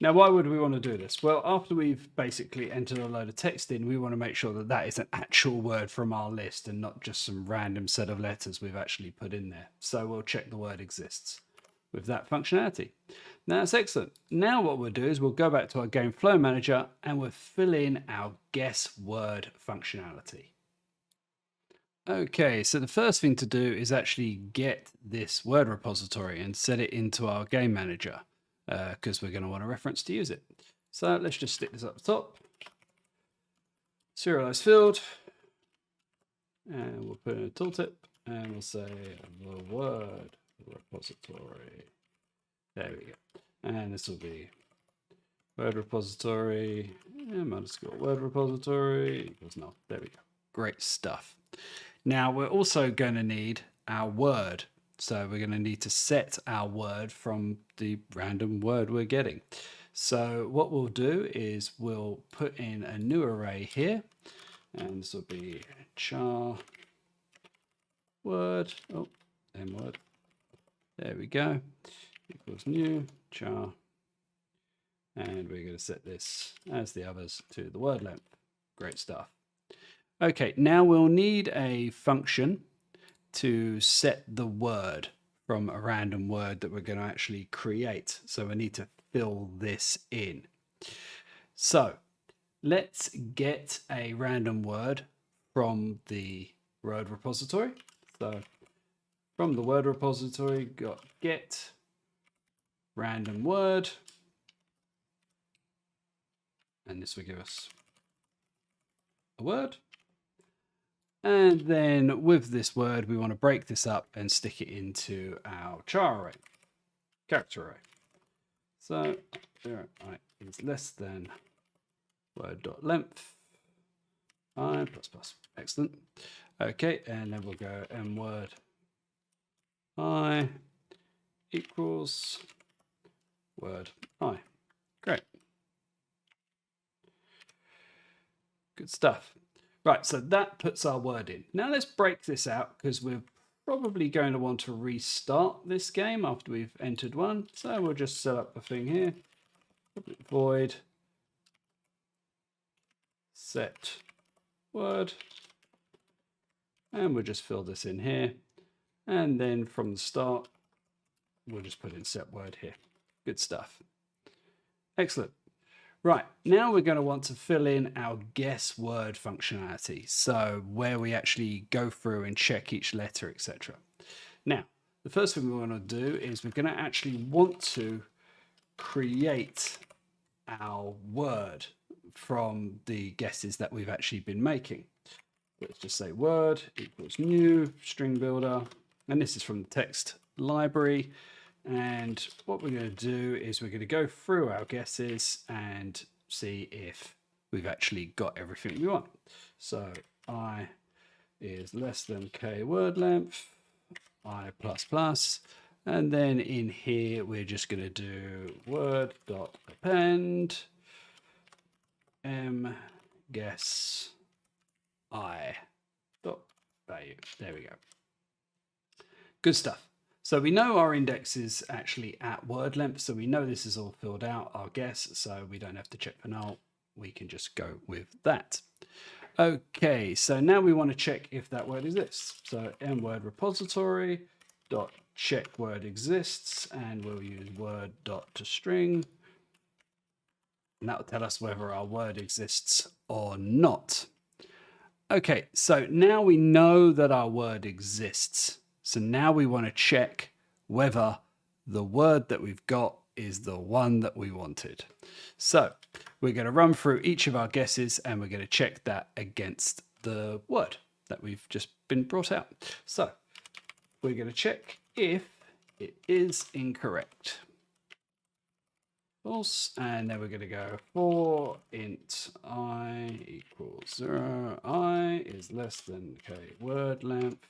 Now, why would we want to do this? Well, after we've basically entered a load of text in, we want to make sure that that is an actual word from our list and not just some random set of letters we've actually put in there. So we'll check the word exists with that functionality. Now, that's excellent. Now what we'll do is we'll go back to our game flow manager and we'll fill in our guess word functionality. Okay, so the first thing to do is actually get this word repository and set it into our game manager, because we're going to want a reference to use it. So let's just stick this up the top. Serialized field, and we'll put in a tooltip, and we'll say the word repository. There we go. And this will be word repository, underscore word repository equals null. There we go. Great stuff. Now we're also going to need our word. So we're going to need to set our word from the random word we're getting. So what we'll do is we'll put in a new array here, and this will be char word, m word. There we go. Equals new char. And we're going to set this, as the others, to the word length. Great stuff. Okay, now we'll need a function to set the word from a random word that we're going to actually create. So we need to fill this in. So let's get a random word from the word repository. So from the word repository, got get random word. And this will give us a word. And then with this word, we want to break this up and stick it into our char array, character array. So I is less than word.length I plus plus. Excellent. Okay, and then we'll go m word I equals word I. Great. Good stuff. Right, so that puts our word in. Now let's break this out because we're probably going to want to restart this game after we've entered one. So we'll just set up a thing here. Void set word. And we'll just fill this in here. And then from the start, we'll just put in set word here. Good stuff. Excellent. Right, now we're going to want to fill in our guess word functionality. So where we actually go through and check each letter, etc. Now, the first thing we want to do is we're going to actually want to create our word from the guesses that we've actually been making. Let's just say word equals new string builder. And this is from the text library. And what we're going to do is we're going to go through our guesses and see if we've actually got everything we want. So I is less than k word length, I plus plus, and then in here we're just going to do word dot append m guess I dot value. There we go. Good stuff. So we know our index is actually at word length, so we know this is all filled out, our guess, so we don't have to check for null. We can just go with that. Okay, so now we want to check if that word exists. So mword repository dot check word exists, and we'll use word dot to string, and that will tell us whether our word exists or not. Okay, so now we know that our word exists. So now we want to check whether the word that we've got is the one that we wanted. So we're going to run through each of our guesses and we're going to check that against the word that we've just been brought out. So we're going to check if it is incorrect. False, and then we're going to go for int I equals 0, I is less than k word length.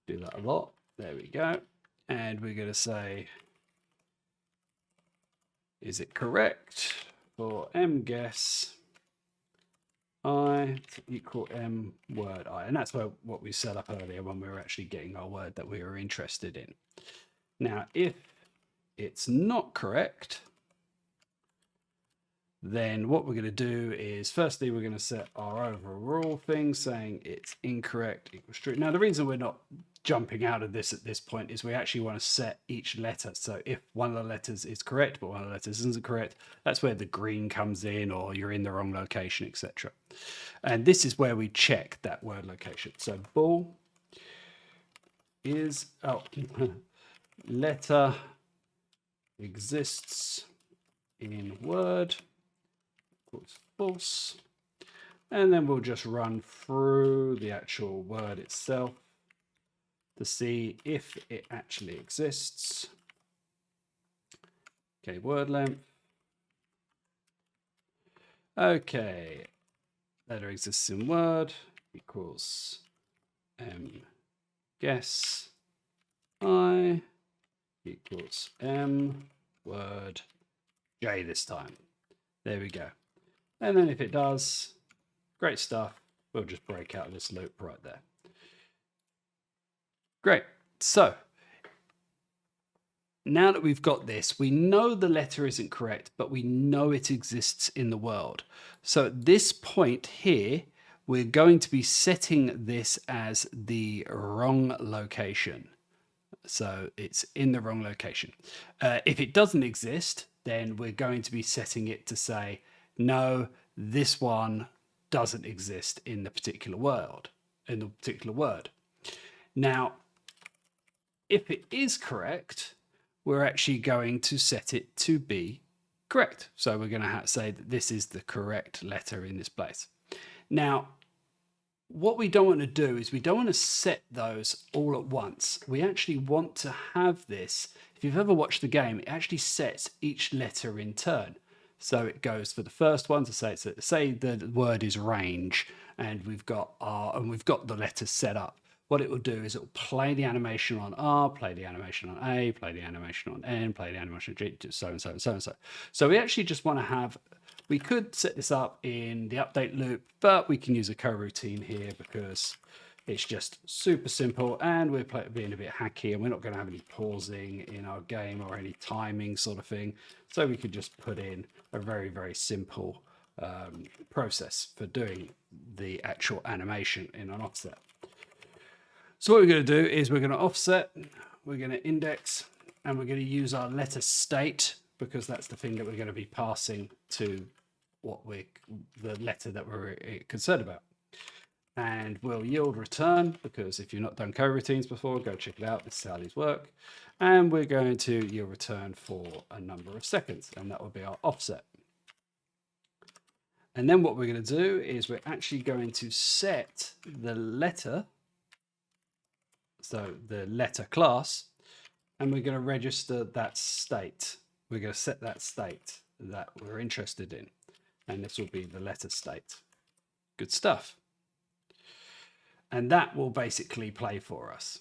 Do that a lot. There we go. And we're going to say, is it correct for m guess I to equal m word I? And that's what we set up earlier when we were actually getting our word that we were interested in. Now, if it's not correct, then what we're going to do is, firstly, we're going to set our overall thing saying it's incorrect equals true. Now, the reason we're not jumping out of this at this point is we actually want to set each letter. So if one of the letters is correct, but one of the letters isn't correct, that's where the green comes in, or you're in the wrong location, etc. And this is where we check that word location. So bool is, letter exists in word equals false, and then we'll just run through the actual word itself to see if it actually exists. Okay, word length Okay, letter exists in Word equals guess I equals Word J this time. There we go. And then if it does, great stuff. We'll just break out of this loop right there. Great. So now that we've got this, we know the letter isn't correct, but we know it exists in the world. So at this point here, we're going to be setting this as the wrong location. So it's in the wrong location. If it doesn't exist, then we're going to be setting it to say, no, this one doesn't exist in the particular world, in the particular word. Now, if it is correct, we're actually going to set it to be correct. So we're going to say that this is the correct letter in this place. Now, what we don't want to do is we don't want to set those all at once. We actually want to have this. If you've ever watched the game, it actually sets each letter in turn. So it goes for the first one to say the word is range, and we've got R, and we've got the letters set up. What it will do is it will play the animation on R, play the animation on A, play the animation on N, play the animation on G, so and so and so and so. So we actually just want to have, we could set this up in the update loop, but we can use a coroutine here because it's just super simple, and we're being a bit hacky, and we're not going to have any pausing in our game or any timing sort of thing. So we could just put in a very, very simple process for doing the actual animation in an offset. So what we're going to do is we're going to offset, we're going to index, and we're going to use our letter state, because that's the thing that we're going to be passing to the letter that we're concerned about. And we'll yield return, because if you've not done coroutines before, go check it out. This is how these work. And we're going to yield return for a number of seconds, and that will be our offset. And then what we're going to do is we're actually going to set the letter, so the letter class, and we're going to register that state. We're going to set that state that we're interested in, and this will be the letter state. Good stuff. And that will basically play for us.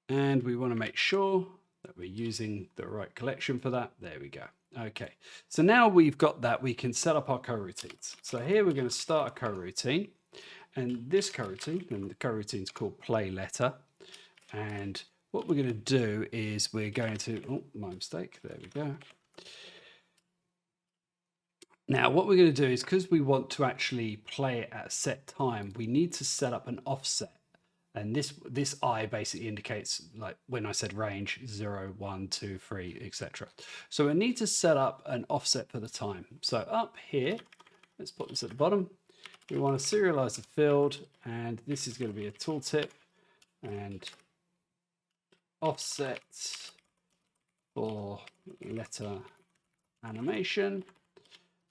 And we want to make sure that we're using the right collection for that. There we go. Okay, so now we've got that, we can set up our coroutines. So here we're going to start a coroutine, and this coroutine, and the coroutine is called play letter. And what we're going to do is we're going to, oh, my mistake, there we go. Now, what we're going to do is, because we want to actually play it at a set time, we need to set up an offset. And this I basically indicates, like when I said range, 0, 1, 2, 3, etc. So we need to set up an offset for the time. So up here, let's put this at the bottom. We want to serialize the field, and this is going to be a tooltip, and offset for letter animation.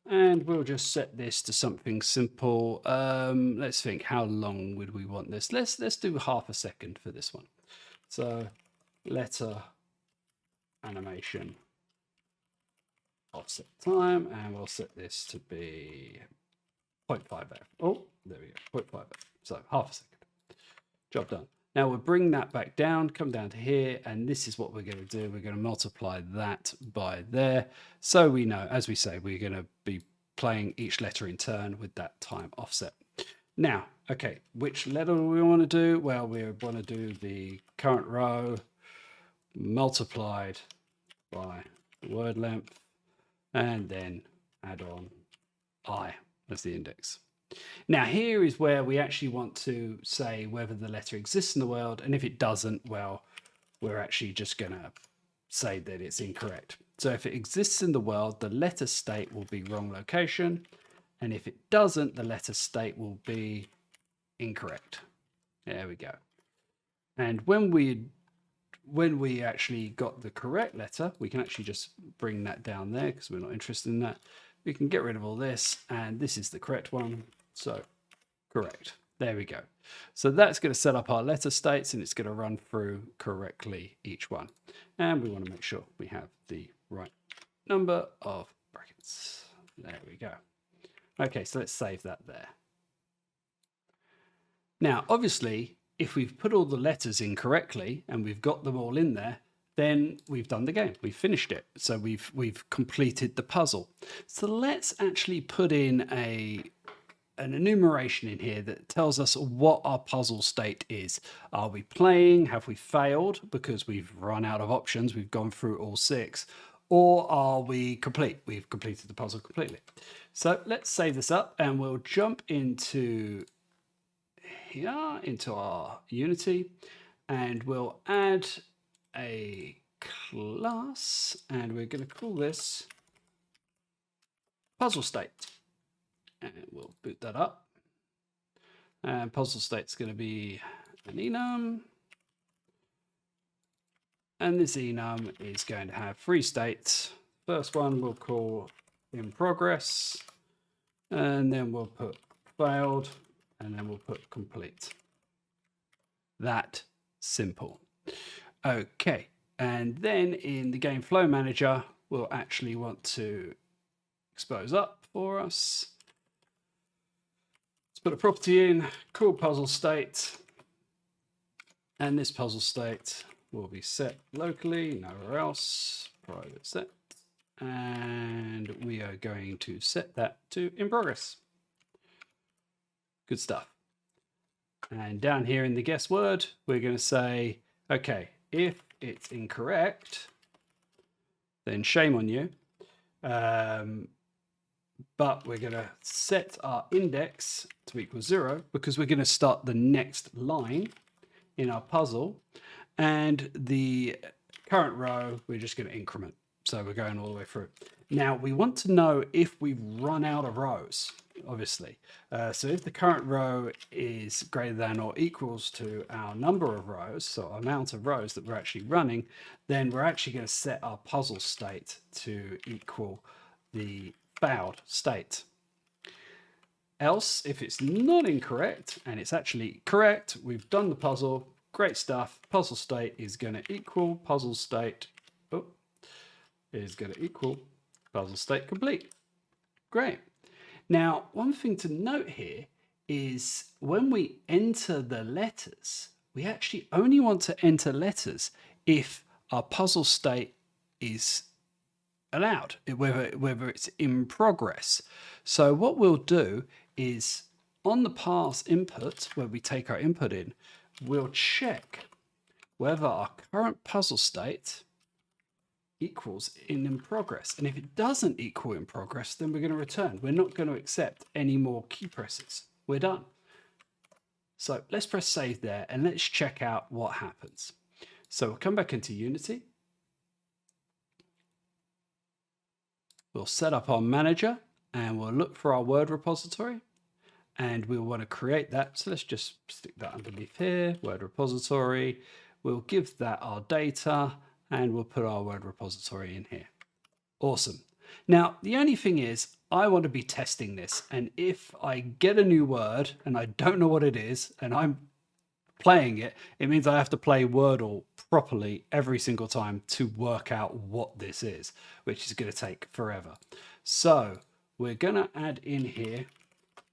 And we'll just set this to something simple. Let's think, how long would we want this? Let's do half a second for this one. So letter animation offset time, and we'll set this to be 0.5. Oh, there we go, 0.5. So half a second. Job done. Now we'll bring that back down, come down to here, and this is what we're going to do. We're going to multiply that by there. So we know, as we say, we're going to be playing each letter in turn with that time offset. Now, okay, which letter do we want to do? Well, we want to do the current row multiplied by word length, and then add on I as the index. Now here is where we actually want to say whether the letter exists in the world, and if it doesn't, well, we're actually just going to say that it's incorrect. So if it exists in the world, the letter state will be wrong location, and if it doesn't, the letter state will be incorrect. There we go. And when we actually got the correct letter, we can actually just bring that down there because we're not interested in that. We can get rid of all this, and this is the correct one. So correct. There we go. So that's going to set up our letter states, and it's going to run through correctly each one. And we want to make sure we have the right number of brackets. There we go. Okay, so let's save that there. Now, obviously, if we've put all the letters in correctly and we've got them all in there, then we've done the game. We've finished it. So we've completed the puzzle. So let's actually put in an enumeration in here that tells us what our puzzle state is. Are we playing? Have we failed because we've run out of options? We've gone through all 6. Or are we complete? We've completed the puzzle completely. So let's save this up and we'll jump into here, into our Unity, and we'll add a class and we're going to call this puzzle state. And we'll boot that up. And puzzle state's going to be an enum. And this enum is going to have 3 states. First one we'll call in progress. And then we'll put failed. And then we'll put complete. That simple. Okay. And then in the game flow manager, we'll actually want to expose up for us. Put a property in, called puzzle state, and this puzzle state will be set locally, nowhere else, private set, and we are going to set that to in progress. Good stuff. And down here in the guess word, we're going to say, okay, if it's incorrect, then shame on you. But we're going to set our index to equal 0 because we're going to start the next line in our puzzle. And the current row, we're just going to increment. So we're going all the way through. Now, we want to know if we've run out of rows, obviously. So if the current row is greater than or equals to our number of rows, so our amount of rows that we're actually running, then we're actually going to set our puzzle state to equal the failed state. Else, if it's not incorrect and it's actually correct, we've done the puzzle, great stuff. Puzzle state is going to equal puzzle state, is going to equal puzzle state complete. Great. Now, one thing to note here is when we enter the letters, we actually only want to enter letters if our puzzle state is allowed, whether it's in progress. So what we'll do is on the pass input, where we take our input in, we'll check whether our current puzzle state equals in progress. And if it doesn't equal in progress, then we're going to return. We're not going to accept any more key presses. We're done. So let's press save there and let's check out what happens. So we'll come back into Unity. We'll set up our manager and we'll look for our word repository and we'll want to create that. So let's just stick that underneath here, word repository. We'll give that our data and we'll put our word repository in here. Awesome. Now, the only thing is I want to be testing this. And if I get a new word and I don't know what it is and I'm playing it, it means I have to play Wordle properly every single time to work out what this is, which is going to take forever. So we're going to add in here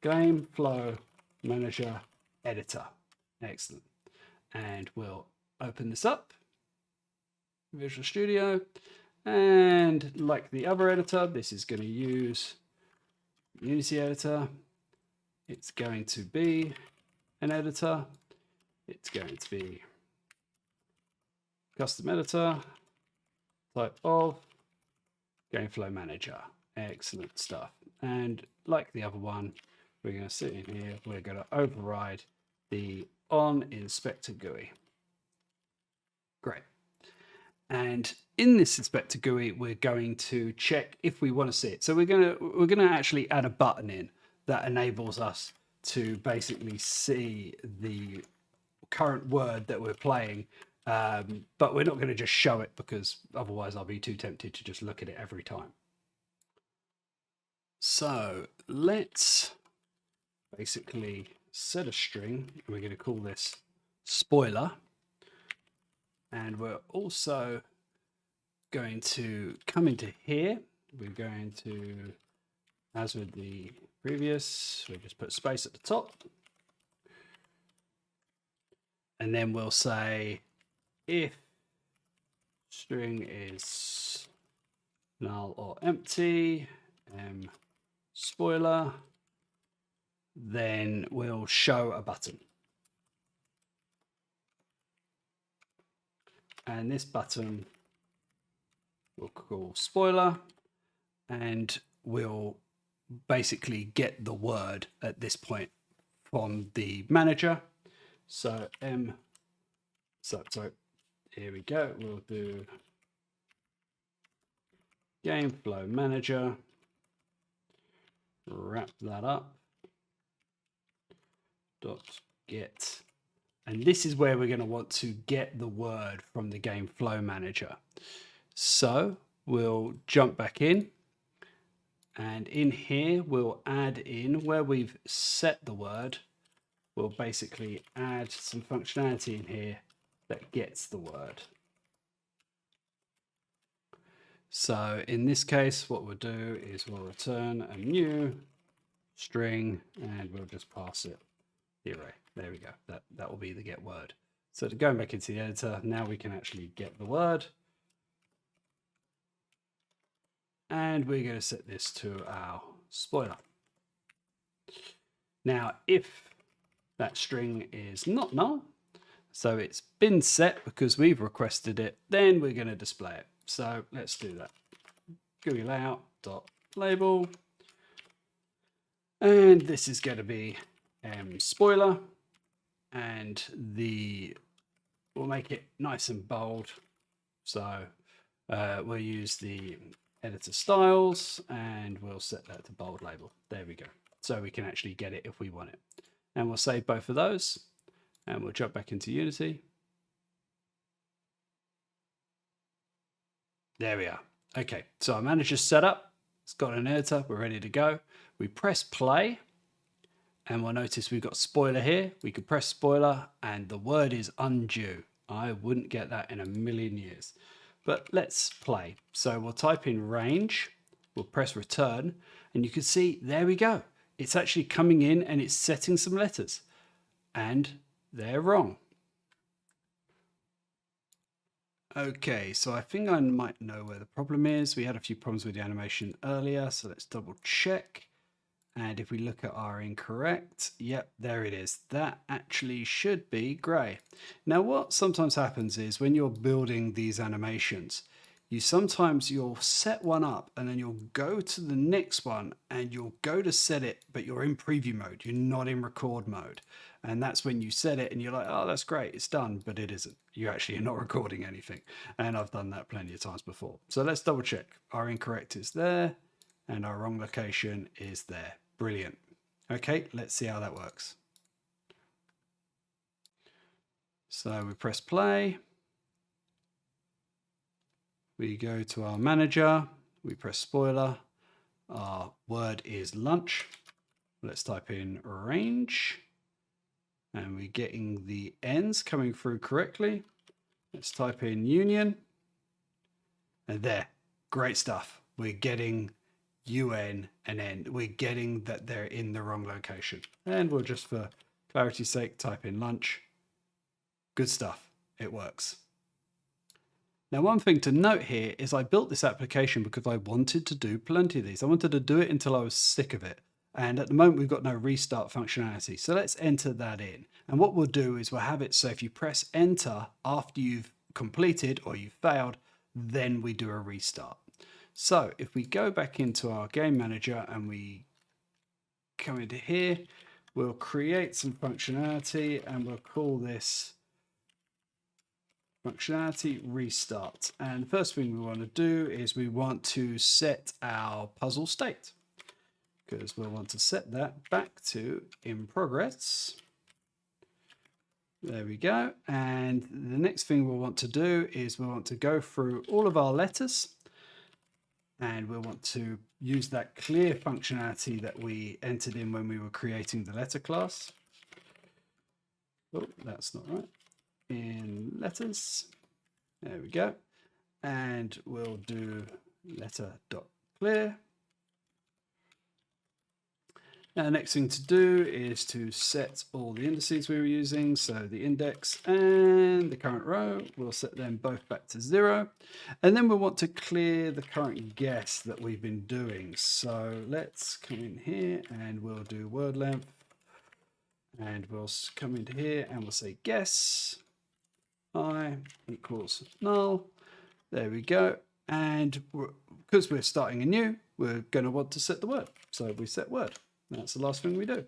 game flow manager editor. Excellent. And we'll open this up, Visual Studio, and like the other editor, this is going to use Unity editor. It's going to be an editor. It's going to be custom editor, type of game flow manager. Excellent stuff. And like the other one, we're going to sit in here. We're going to override the on inspector GUI. Great. And in this inspector GUI, we're going to check if we want to see it. So we're going to actually add a button in that enables us to basically see the current word that we're playing, but we're not going to just show it because otherwise I'll be too tempted to just look at it every time. So let's basically set a string, and we're going to call this spoiler, and we're also going to come into here. We're going to, as with the previous, we just put space at the top. And then we'll say if string is null or empty, spoiler, then we'll show a button. And this button we'll call spoiler, and we'll basically get the word at this point from the manager. So here we go. We'll do game flow manager, wrap that up, dot get, and this is where we're going to want to get the word from the game flow manager. So we'll jump back in, and in here we'll add in where we've set the word. We'll basically add some functionality in here that gets the word. So in this case, what we'll do is we'll return a new string, and we'll just pass it the array. There we go. That will be the get word. So to go back into the editor, now we can actually get the word. And we're going to set this to our spoiler. Now, if that string is not null, so it's been set because we've requested it, then we're going to display it. So let's do that. GUI layout.label. And this is going to be spoiler. And we'll make it nice and bold. So we'll use the editor styles, and we'll set that to bold label. There we go. So we can actually get it if we want it. And we'll save both of those, and we'll jump back into Unity. There we are. Okay, so our manager's set up. It's got an editor. We're ready to go. We press play, and we'll notice we've got spoiler here. We can press spoiler, and the word is undue. I wouldn't get that in a million years. But let's play. So we'll type in range, we'll press return, and you can see, there we go. It's actually coming in and it's setting some letters, and they're wrong. Okay, so I think I might know where the problem is. We had a few problems with the animation earlier, so let's double check. And if we look at our incorrect, yep, there it is. That actually should be grey. Now, what sometimes happens is when you're building these animations, you'll set one up and then you'll go to the next one and you'll go to set it, but you're in preview mode. You're not in record mode. And that's when you set it and you're like, oh, that's great, it's done, but it isn't. You actually are not recording anything. And I've done that plenty of times before. So let's double check. Our incorrect is there and our wrong location is there. Brilliant. Okay, let's see how that works. So we press play. We go to our manager. We press spoiler. Our word is lunch. Let's type in range. And we're getting the ends coming through correctly. Let's type in union. And there, great stuff. We're getting UN and N. We're getting that they're in the wrong location. And we'll just, for clarity's sake, type in lunch. Good stuff. It works. Now, one thing to note here is I built this application because I wanted to do plenty of these. I wanted to do it until I was sick of it. And at the moment, we've got no restart functionality. So let's enter that in. And what we'll do is we'll have it so if you press enter after you've completed or you've failed, then we do a restart. So if we go back into our game manager and we come into here, we'll create some functionality and we'll call this functionality restart. And the first thing we want to do is we want to set our puzzle state, because we'll want to set that back to in progress. There we go. And the next thing we'll want to do is we'll want to go through all of our letters. And we'll want to use that clear functionality that we entered in when we were creating the letter class. Oh, that's not right. In letters. There we go. and we'll do letter.clear. Now, the next thing to do is to set all the indices we were using. So the index and the current row, we'll set them both back to 0. And then we'll want to clear the current guess that we've been doing. So let's come in here and we'll do word length. And we'll come into here and we'll say guess I equals null. There we go. And because we're starting anew, we're going to want to set the word. So we set word. That's the last thing we do.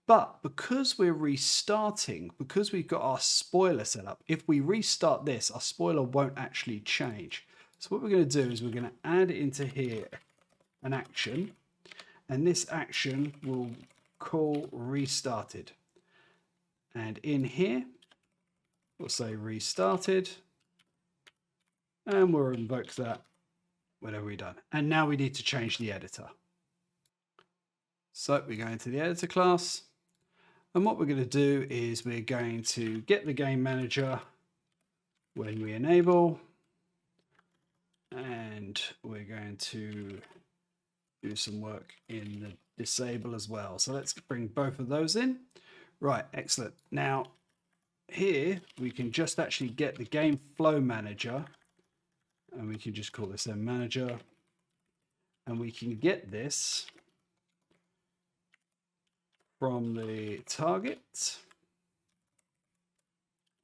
But because we're restarting, because we've got our spoiler set up, if we restart this, our spoiler won't actually change. So what we're going to do is we're going to add into here an action, and this action will call restarted. And in here, we'll say restarted, and we'll invoke that whenever we're done. And now we need to change the editor. So we go into the editor class, and what we're going to do is we're going to get the game manager when we enable, and we're going to do some work in the disable as well. So let's bring both of those in. Right, excellent. Now here we can just actually get the game flow manager, and we can just call this M manager, and we can get this from the target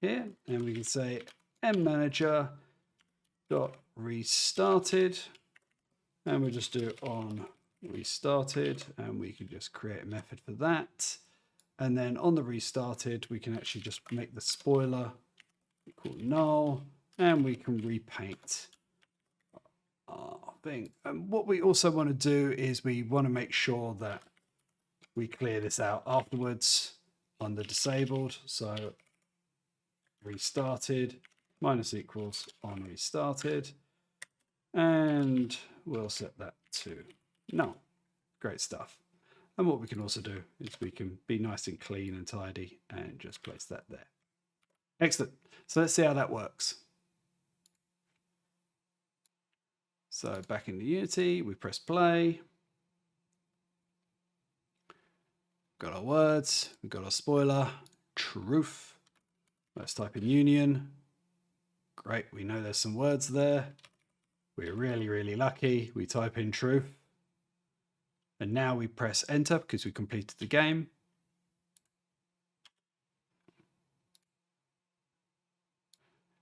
here, and we can say mmanager dot restarted, and we'll just do on restarted, and we can just create a method for that. And then on the restarted, we can actually just make the spoiler equal null, and we can repaint our thing. And what we also want to do is we want to make sure that we clear this out afterwards on the disabled. So restarted minus equals on restarted, and we'll set that to null. Great stuff. And what we can also do is we can be nice and clean and tidy and just place that there. Excellent. So let's see how that works. So back into Unity, we press play. Got our words, we've got our spoiler, truth. Let's type in union. Great, we know there's some words there. We're really, really lucky. We type in truth. And now we press enter because we completed the game.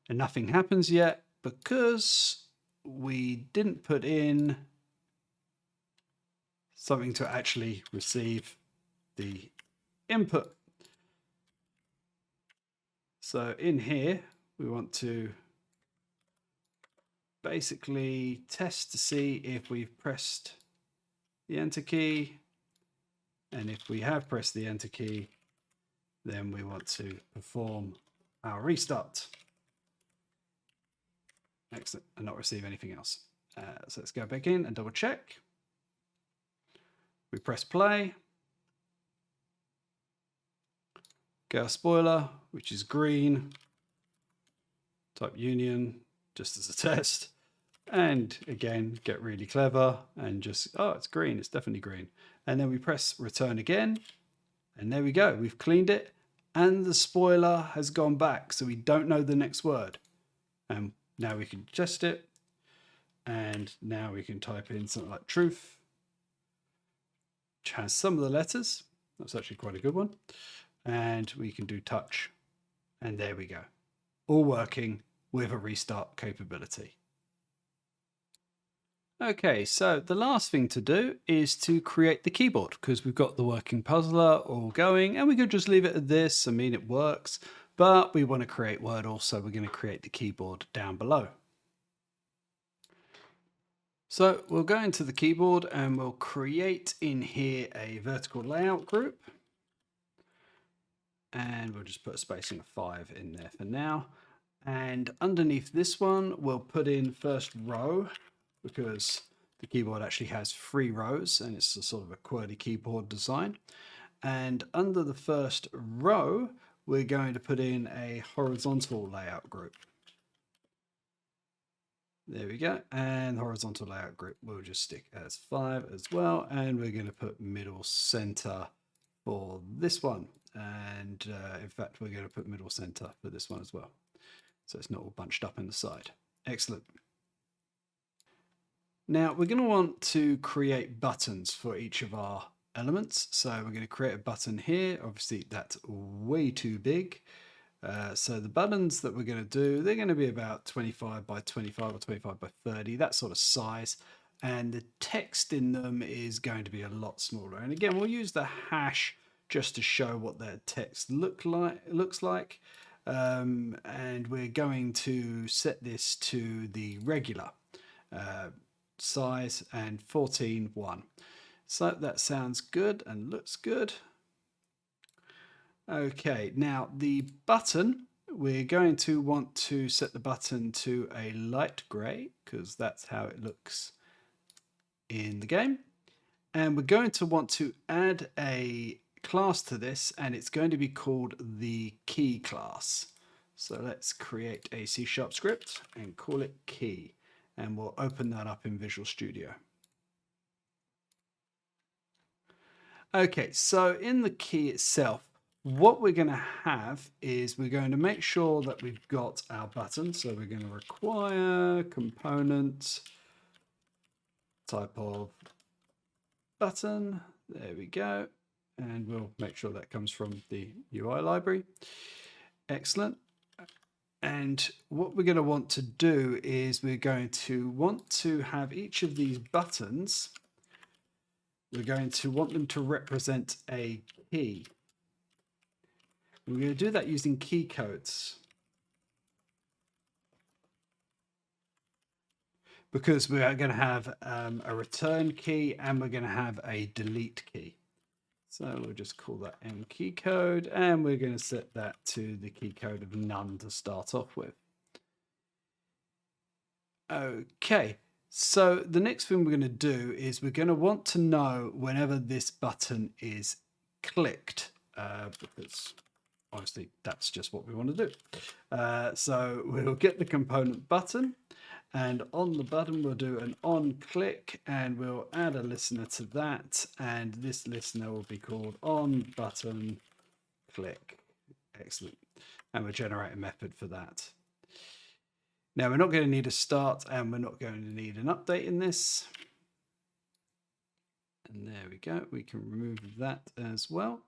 And nothing happens yet because we didn't put in something to actually receive the input. So in here, we want to basically test to see if we've pressed the enter key. And if we have pressed the enter key, then we want to perform our restart. Excellent, and not receive anything else. So let's go back in and double check. We press play. Get our spoiler, which is green. Type union just as a test. And again, get really clever and just, oh, it's green. It's definitely green. And then we press return again. And there we go. We've cleaned it. And the spoiler has gone back. So we don't know the next word. And now we can test it. And now we can type in something like truth, which has some of the letters. That's actually quite a good one. And we can do touch. And there we go. All working with a restart capability. Okay, so the last thing to do is to create the keyboard because we've got the working puzzler all going and we could just leave it at this. I mean, it works, but we want to create Wordle, so we're going to create the keyboard down below. So we'll go into the keyboard and we'll create in here a vertical layout group. And we'll just put a spacing of 5 in there for now. And underneath this one, we'll put in first row because the keyboard actually has 3 rows and it's a sort of a QWERTY keyboard design. And under the first row, we're going to put in a horizontal layout group. There we go. And horizontal layout group, we'll just stick as 5 as well. And we're going to put middle center for this one. And in fact, we're going to put middle center for this one as well. So it's not all bunched up in the side. Excellent. Now we're going to want to create buttons for each of our elements. So we're going to create a button here. Obviously that's way too big. So the buttons that we're going to do, they're going to be about 25 by 25 or 25 by 30, that sort of size. And the text in them is going to be a lot smaller. And again, we'll use the hash just to show what that text looks like. And we're going to set this to the regular size and 14:1. So that sounds good and looks good. Okay, now the button, we're going to want to set the button to a light grey because that's how it looks in the game. And we're going to want to add a class to this, and it's going to be called the key class. So let's create a C# script and call it key. And we'll open that up in Visual Studio. Okay, so in the key itself, what we're going to have is we're going to make sure that we've got our button. So we're going to require component type of button. There we go. And we'll make sure that comes from the UI library. Excellent. And what we're going to want to do is we're going to want to have each of these buttons, we're going to want them to represent a key. We're going to do that using key codes, because we are going to have a return key and we're going to have a delete key. So we'll just call that M key code, and we're going to set that to the key code of none to start off with. Okay, so the next thing we're going to do is we're going to want to know whenever this button is clicked, because honestly, that's just what we want to do. So we'll get the component button, and on the button we'll do an on click, and we'll add a listener to that, and this listener will be called on button click. Excellent. And we'll generate a method for that. Now we're not going to need a start, and we're not going to need an update in this. And there we go. We can remove that as well.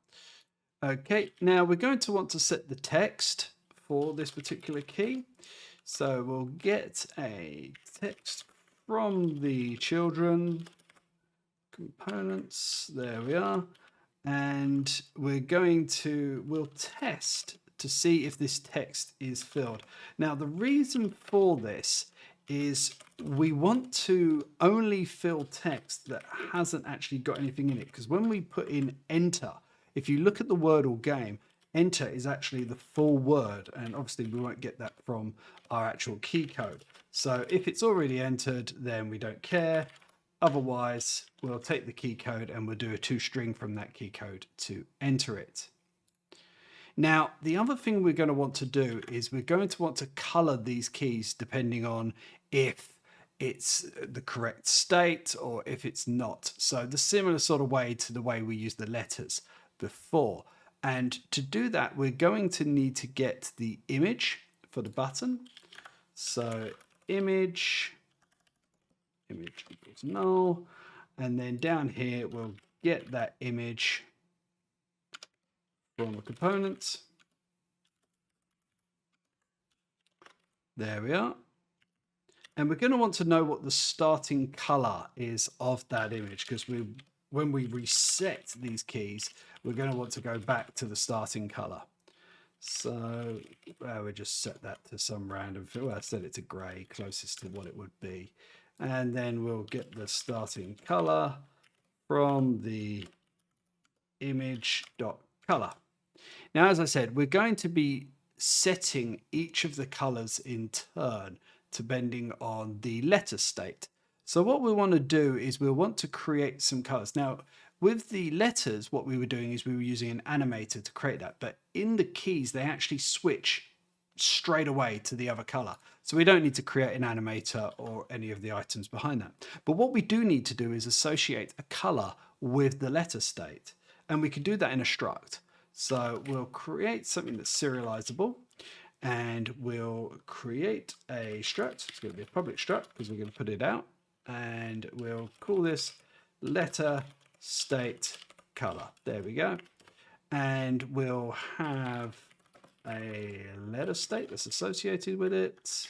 Okay, now we're going to want to set the text for this particular key. So we'll get a text from the children components. There we are. And we'll test to see if this text is filled. Now, the reason for this is we want to only fill text that hasn't actually got anything in it. Because when we put in enter, if you look at the Wordle game, enter is actually the full word, and obviously we won't get that from our actual key code. So if it's already entered, then we don't care. Otherwise, we'll take the key code and we'll do a toString from that key code to enter it. Now, the other thing we're going to want to do is we're going to want to color these keys depending on if it's the correct state or if it's not. So the similar sort of way to the way we use the letters before. And to do that, we're going to need to get the image for the button. So image equals null. And then down here, we'll get that image from a component. There we are. And we're going to want to know what the starting color is of that image, because when we reset these keys, we're going to want to go back to the starting color. So we'll just set that to some random, well, set it to gray, closest to what it would be. And then we'll get the starting color from the image.color. Now, as I said, we're going to be setting each of the colors in turn, depending on the letter state. So what we want to do is we'll want to create some colors. Now, with the letters, what we were doing is we were using an animator to create that. But in the keys, they actually switch straight away to the other color. So we don't need to create an animator or any of the items behind that. But what we do need to do is associate a color with the letter state. And we can do that in a struct. So we'll create something that's serializable, and we'll create a struct. It's going to be a public struct because we're going to put it out, and we'll call this letter state color. There we go. And we'll have a letter state that's associated with it,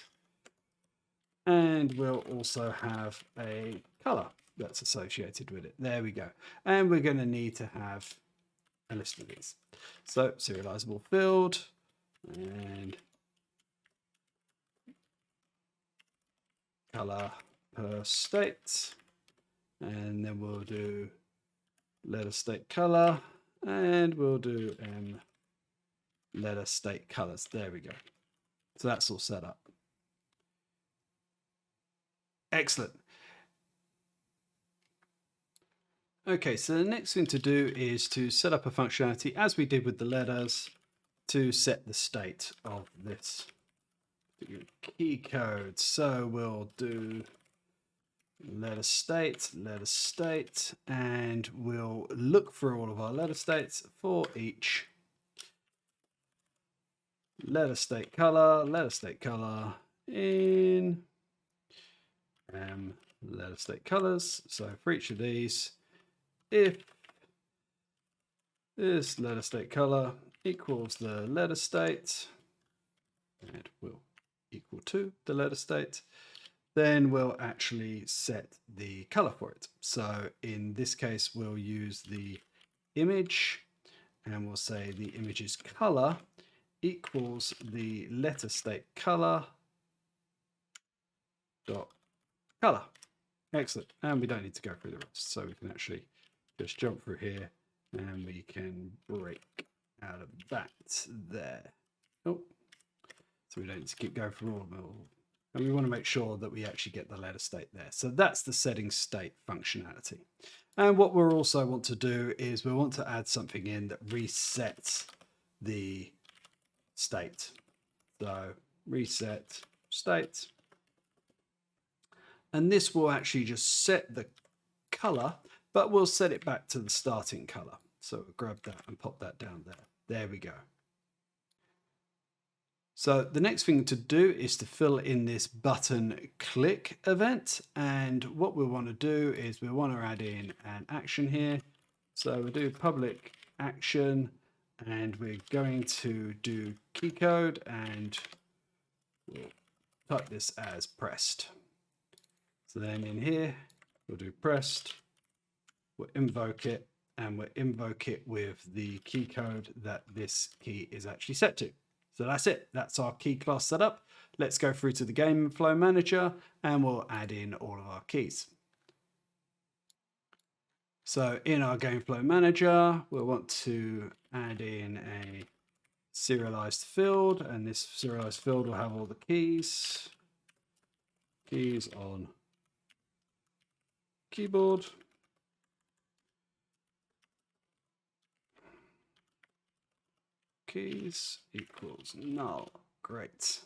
and we'll also have a color that's associated with it. There we go. And we're going to need to have a list of these. So serializable field, and color per state, and then we'll do letter state color, and we'll do letter state colors. There we go. So that's all set up. Excellent. Okay, so the next thing to do is to set up a functionality, as we did with the letters, to set the state of this key code. So we'll do letter state, and we'll look for all of our letter states for each letter state color in letter state colors. So for each of these, if this letter state color equals the letter state, and it will equal to the letter state, then we'll actually set the color for it. So in this case, we'll use the image, and we'll say the image's color equals the letter state color dot color. Excellent. And we don't need to go through the rest, so we can actually just jump through here, and we can break out of that there. Oh, so we don't need to keep going through all of them. And we want to make sure that we actually get the letter state there. So that's the setting state functionality. And what we'll also want to do is we want to add something in that resets the state. So reset state. And this will actually just set the color, but we'll set it back to the starting color. So we'll grab that and pop that down there. There we go. So the next thing to do is to fill in this button click event. And what we want to do is we want to add in an action here. So we'll do public action, and we're going to do key code, and we'll type this as pressed. So then in here, we'll do pressed, we'll invoke it, and we'll invoke it with the key code that this key is actually set to. So that's it. That's our key class setup. Let's go through to the game flow manager, and we'll add in all of our keys. So in our game flow manager, we'll want to add in a serialized field, and this serialized field will have all the keys on keyboard. Keys equals null. Great.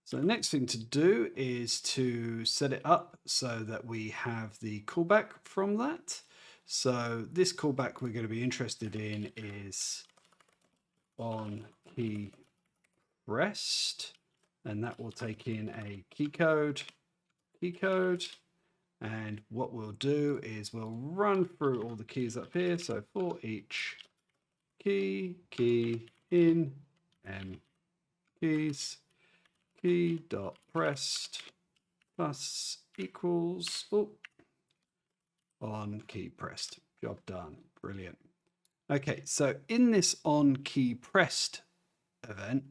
So the next thing to do is to set it up so that we have the callback from that. So this callback we're going to be interested in is on key pressed, and that will take in a key code, and what we'll do is we'll run through all the keys up here. So for each key in keys, key dot pressed plus equals on key pressed. Job done. Brilliant. Okay, so in this on key pressed event,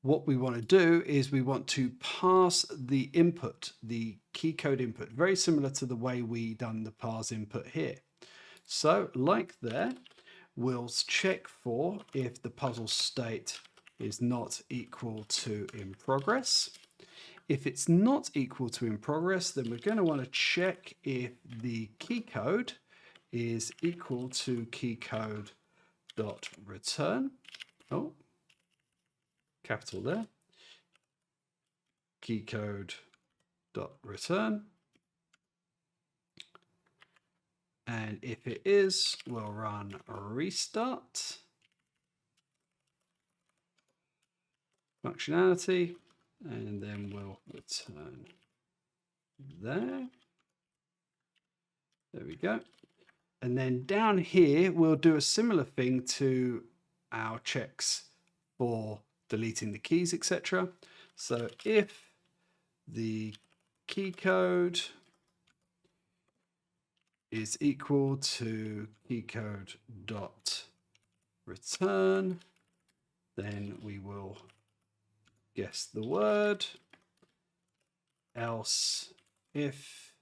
what we want to do is we want to pass the input, the key code input, very similar to the way we done the parse input here. So like there, we'll check for if the puzzle state is not equal to in progress. If it's not equal to in progress, then we're going to want to check if the key code is equal to key code dot return. Oh, capital there, key code dot return. And if it is, we'll run a restart functionality, and then we'll return there. There we go. And then down here, we'll do a similar thing to our checks for deleting the keys, etc. So if the key code is equal to key code dot return, then we will guess the word. Else, if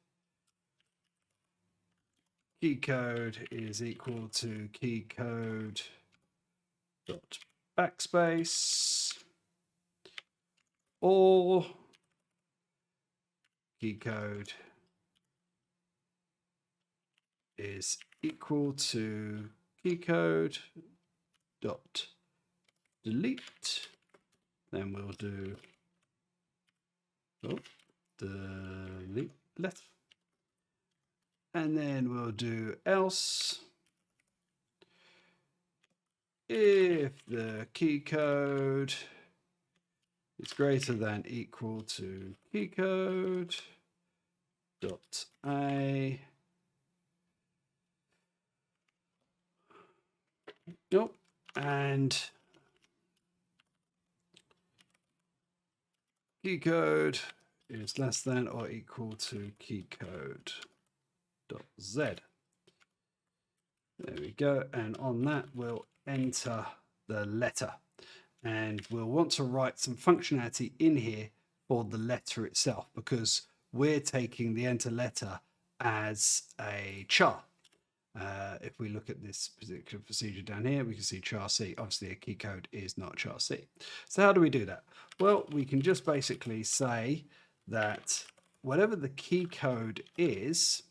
key code is equal to key code dot backspace, or key code is equal to key code dot delete, then we'll do delete letter, and then we'll do else if the key code is greater than equal to key code dot a. Nope. And key code is less than or equal to key code dot z. There we go. And on that, we'll enter the letter. And we'll want to write some functionality in here for the letter itself, because we're taking the enter letter as a char. If we look at this particular procedure down here, we can see char C. Obviously, a key code is not char C. So how do we do that? Well, we can just basically say that whatever the key code is,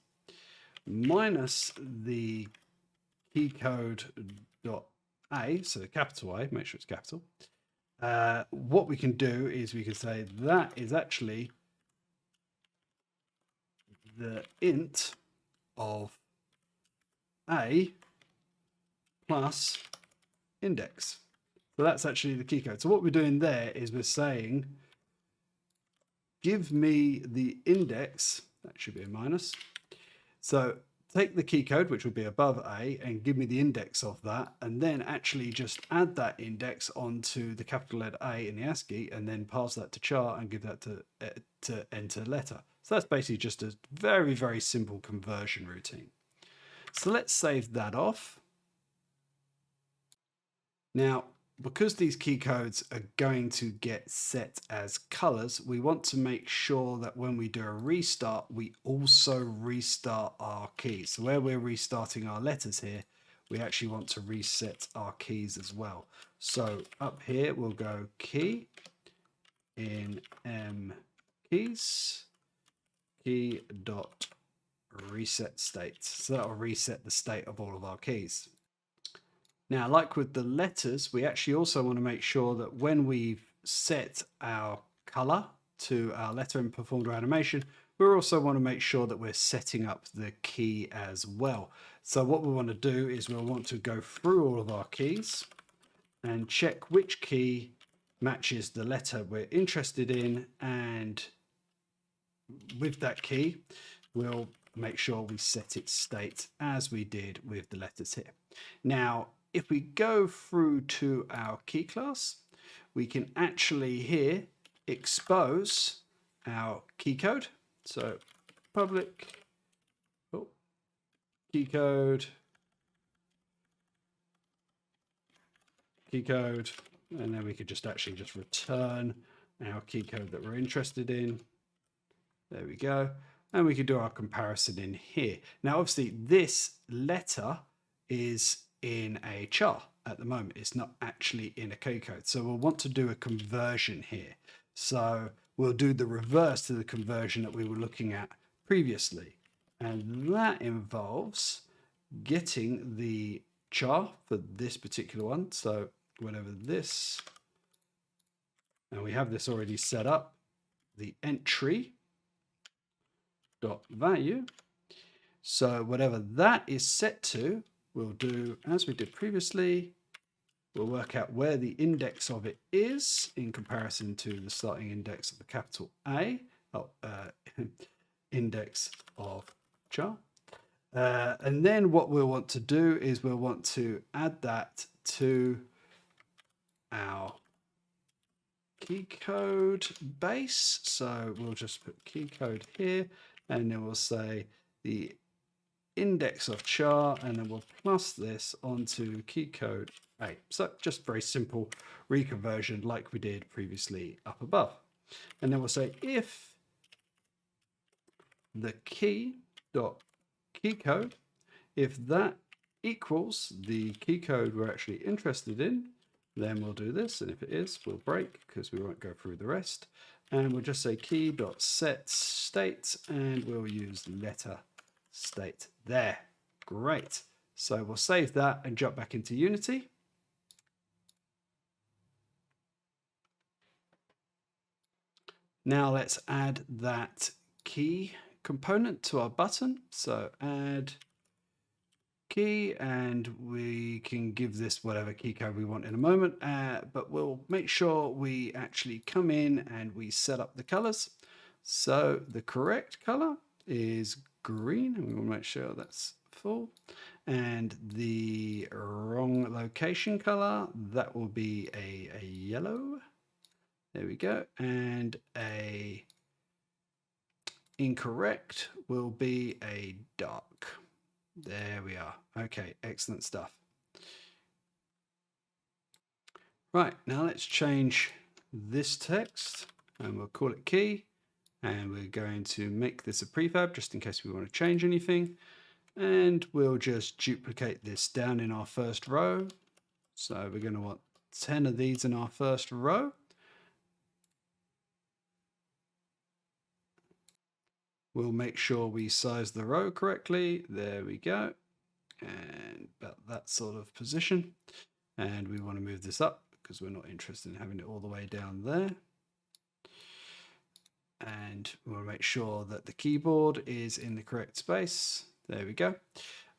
minus the key code dot A, so capital A, make sure it's capital. What we can do is we can say that is actually the int of A plus index. So that's actually the key code. So what we're doing there is we're saying, give me the index, that should be a minus. So take the key code, which will be above A, and give me the index of that, and then actually just add that index onto the capital letter A in the ASCII, and then pass that to char and give that to enter letter. So that's basically just a very, very simple conversion routine. So let's save that off. Now, because these key codes are going to get set as colors, we want to make sure that when we do a restart, we also restart our keys. So where we're restarting our letters here, we actually want to reset our keys as well. So up here, we'll go key in M keys, key dot reset state. So that'll reset the state of all of our keys. Now, like with the letters, we actually also want to make sure that when we've set our color to our letter and performed our animation, we also want to make sure that we're setting up the key as well. So what we want to do is we'll want to go through all of our keys and check which key matches the letter we're interested in, and with that key, we'll make sure we set its state as we did with the letters here. Now, if we go through to our key class, we can actually here expose our key code. So public key code, and then we could just actually just return our key code that we're interested in. There we go. And we could do our comparison in here. Now, obviously, this letter is in a char at the moment. It's not actually in a key code. So we'll want to do a conversion here. So we'll do the reverse to the conversion that we were looking at previously. And that involves getting the char for this particular one. So whatever this and we have this already set up, the entry dot value. So whatever that is set to, we'll do as we did previously. We'll work out where the index of it is in comparison to the starting index of the capital A, index of char. And then what we'll want to do is we'll want to add that to our key code base. So we'll just put key code here, and then we'll say the index of char, and then we'll plus this onto key code A. So just very simple reconversion like we did previously up above. And then we'll say if the key dot key code, if that equals the key code we're actually interested in, then we'll do this. And if it is, we'll break because we won't go through the rest. And we'll just say key dot set state, and we'll use letter state there. Great. So we'll save that and jump back into Unity. Now let's add that key component to our button. So add key, and we can give this whatever key code we want in a moment, but we'll make sure we actually come in and we set up the colors. So the correct color is green, and we will make sure that's full. And the wrong location color, that will be a yellow. There we go. And a incorrect will be a dark. There we are. Okay, excellent stuff. Right, now let's change this text, and we'll call it key. And we're going to make this a prefab just in case we want to change anything. And we'll just duplicate this down in our first row. So we're going to want 10 of these in our first row. We'll make sure we size the row correctly. There we go. And about that sort of position. And we want to move this up because we're not interested in having it all the way down there. And we'll make sure that the keyboard is in the correct space. There we go.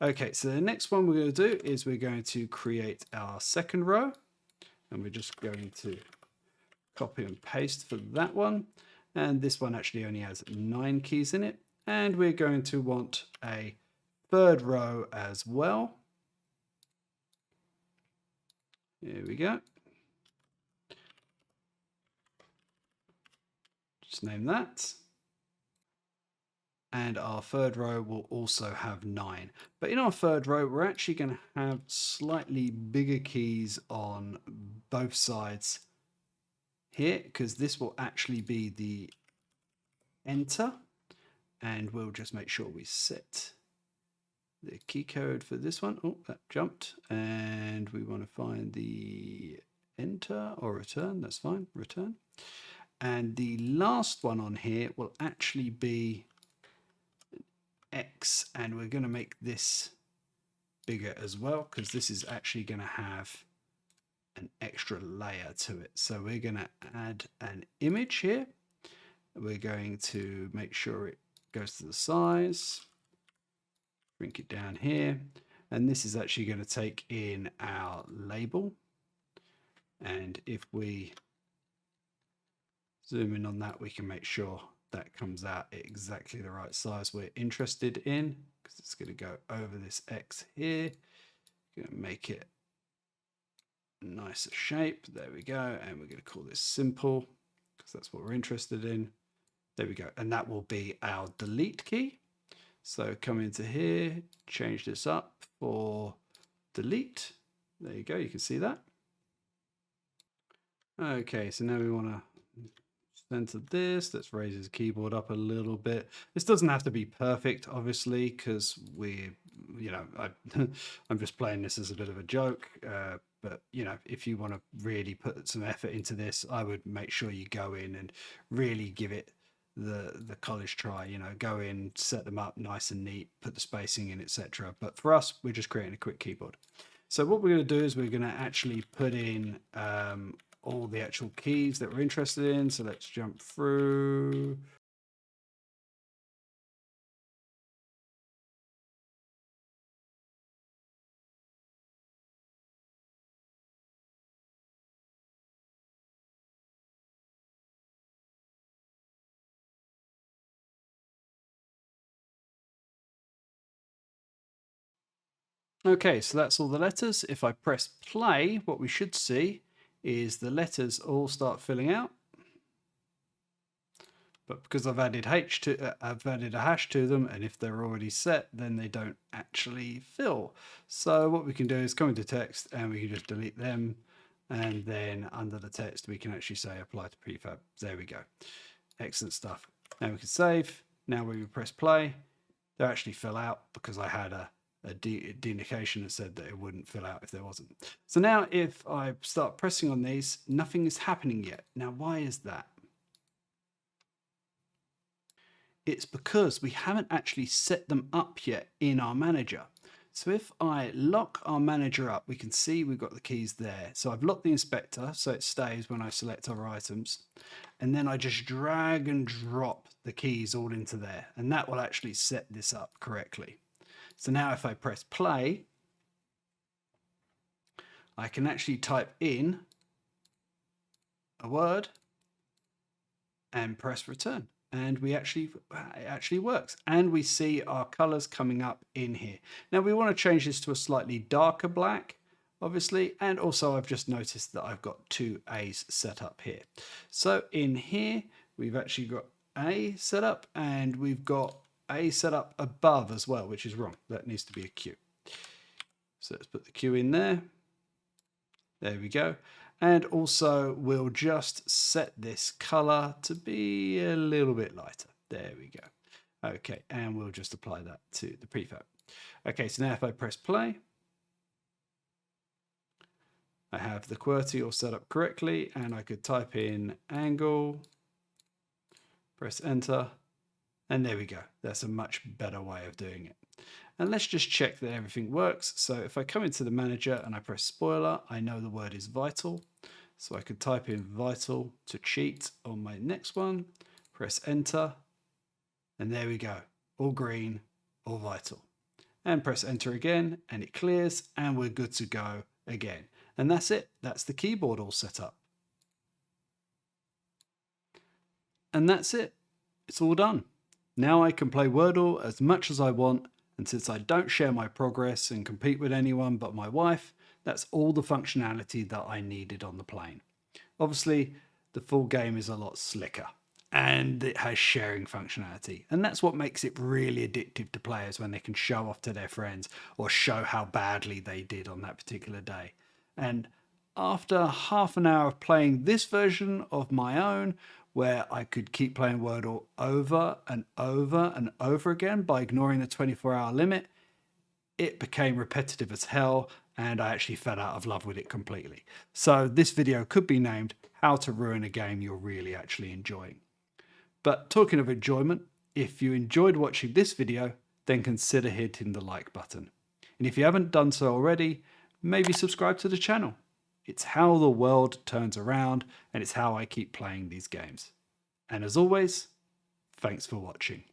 Okay, so the next one we're going to do is we're going to create our second row. And we're just going to copy and paste for that one. And this one actually only has 9 keys in it. And we're going to want a third row as well. Here we go. Just name that. And our third row will also have 9. But in our third row, we're actually going to have slightly bigger keys on both sides here, because this will actually be the enter. And we'll just make sure we set the key code for this one. Oh, that jumped. And we want to find the enter or return. That's fine, return. And the last one on here will actually be X, and we're going to make this bigger as well because this is actually going to have an extra layer to it. So we're going to add an image here. We're going to make sure it goes to the size, shrink it down here, and this is actually going to take in our label. And if we zoom in on that, we can make sure that comes out at exactly the right size we're interested in, because it's going to go over this X here. Going to make it a nicer shape. There we go. And we're going to call this simple because that's what we're interested in. There we go. And that will be our delete key. So come into here, change this up for delete. There you go. You can see that. Okay, so now we want to center this. Let's raise his keyboard up a little bit. This doesn't have to be perfect, obviously, because I'm just playing this as a bit of a joke. But if you want to really put some effort into this, I would make sure you go in and really give it the college try. Go in, set them up nice and neat, put the spacing in, etc. But for us, we're just creating a quick keyboard. So what we're going to do is we're going to actually put in all the actual keys that we're interested in. So let's jump through. Okay, so that's all the letters. If I press play, what we should see is the letters all start filling out. But because I've added I've added a hash to them, and if they're already set, then they don't actually fill. So what we can do is come into text and we can just delete them. And then under the text, we can actually say apply to prefab. There we go. Excellent stuff. Now we can save. Now when we press play, they actually fill out because I had a indication that said that it wouldn't fill out if there wasn't. So now if I start pressing on these, nothing is happening yet. Now, why is that? It's because we haven't actually set them up yet in our manager. So if I lock our manager up, we can see we've got the keys there. So I've locked the inspector so it stays when I select other items. And then I just drag and drop the keys all into there. And that will actually set this up correctly. So now if I press play, I can actually type in a word and press return. And it actually works. And we see our colors coming up in here. Now we want to change this to a slightly darker black, obviously. And also I've just noticed that I've got two A's set up here. So in here, we've actually got A set up and we've got A set up above as well, which is wrong. That needs to be a Q. So let's put the Q in there. There we go. And also we'll just set this color to be a little bit lighter. There we go. Okay, and we'll just apply that to the prefab. Okay, so now if I press play, I have the QWERTY all set up correctly, and I could type in angle, press enter, and there we go. That's a much better way of doing it. And let's just check that everything works. So if I come into the manager and I press spoiler, I know the word is vital. So I could type in vital to cheat on my next one, press enter, and there we go. All green, all vital. And press enter again, and it clears, and we're good to go again. And that's it. That's the keyboard all set up. And that's it. It's all done. Now I can play Wordle as much as I want, and since I don't share my progress and compete with anyone but my wife, that's all the functionality that I needed on the plane. Obviously, the full game is a lot slicker and it has sharing functionality. And that's what makes it really addictive to players when they can show off to their friends or show how badly they did on that particular day. And after half an hour of playing this version of my own, where I could keep playing Wordle over and over and over again by ignoring the 24-hour limit, it became repetitive as hell, and I actually fell out of love with it completely. So this video could be named How to Ruin a Game You're Really Actually Enjoying. But talking of enjoyment, if you enjoyed watching this video, then consider hitting the like button. And if you haven't done so already, maybe subscribe to the channel. It's how the world turns around, and it's how I keep playing these games. And as always, thanks for watching.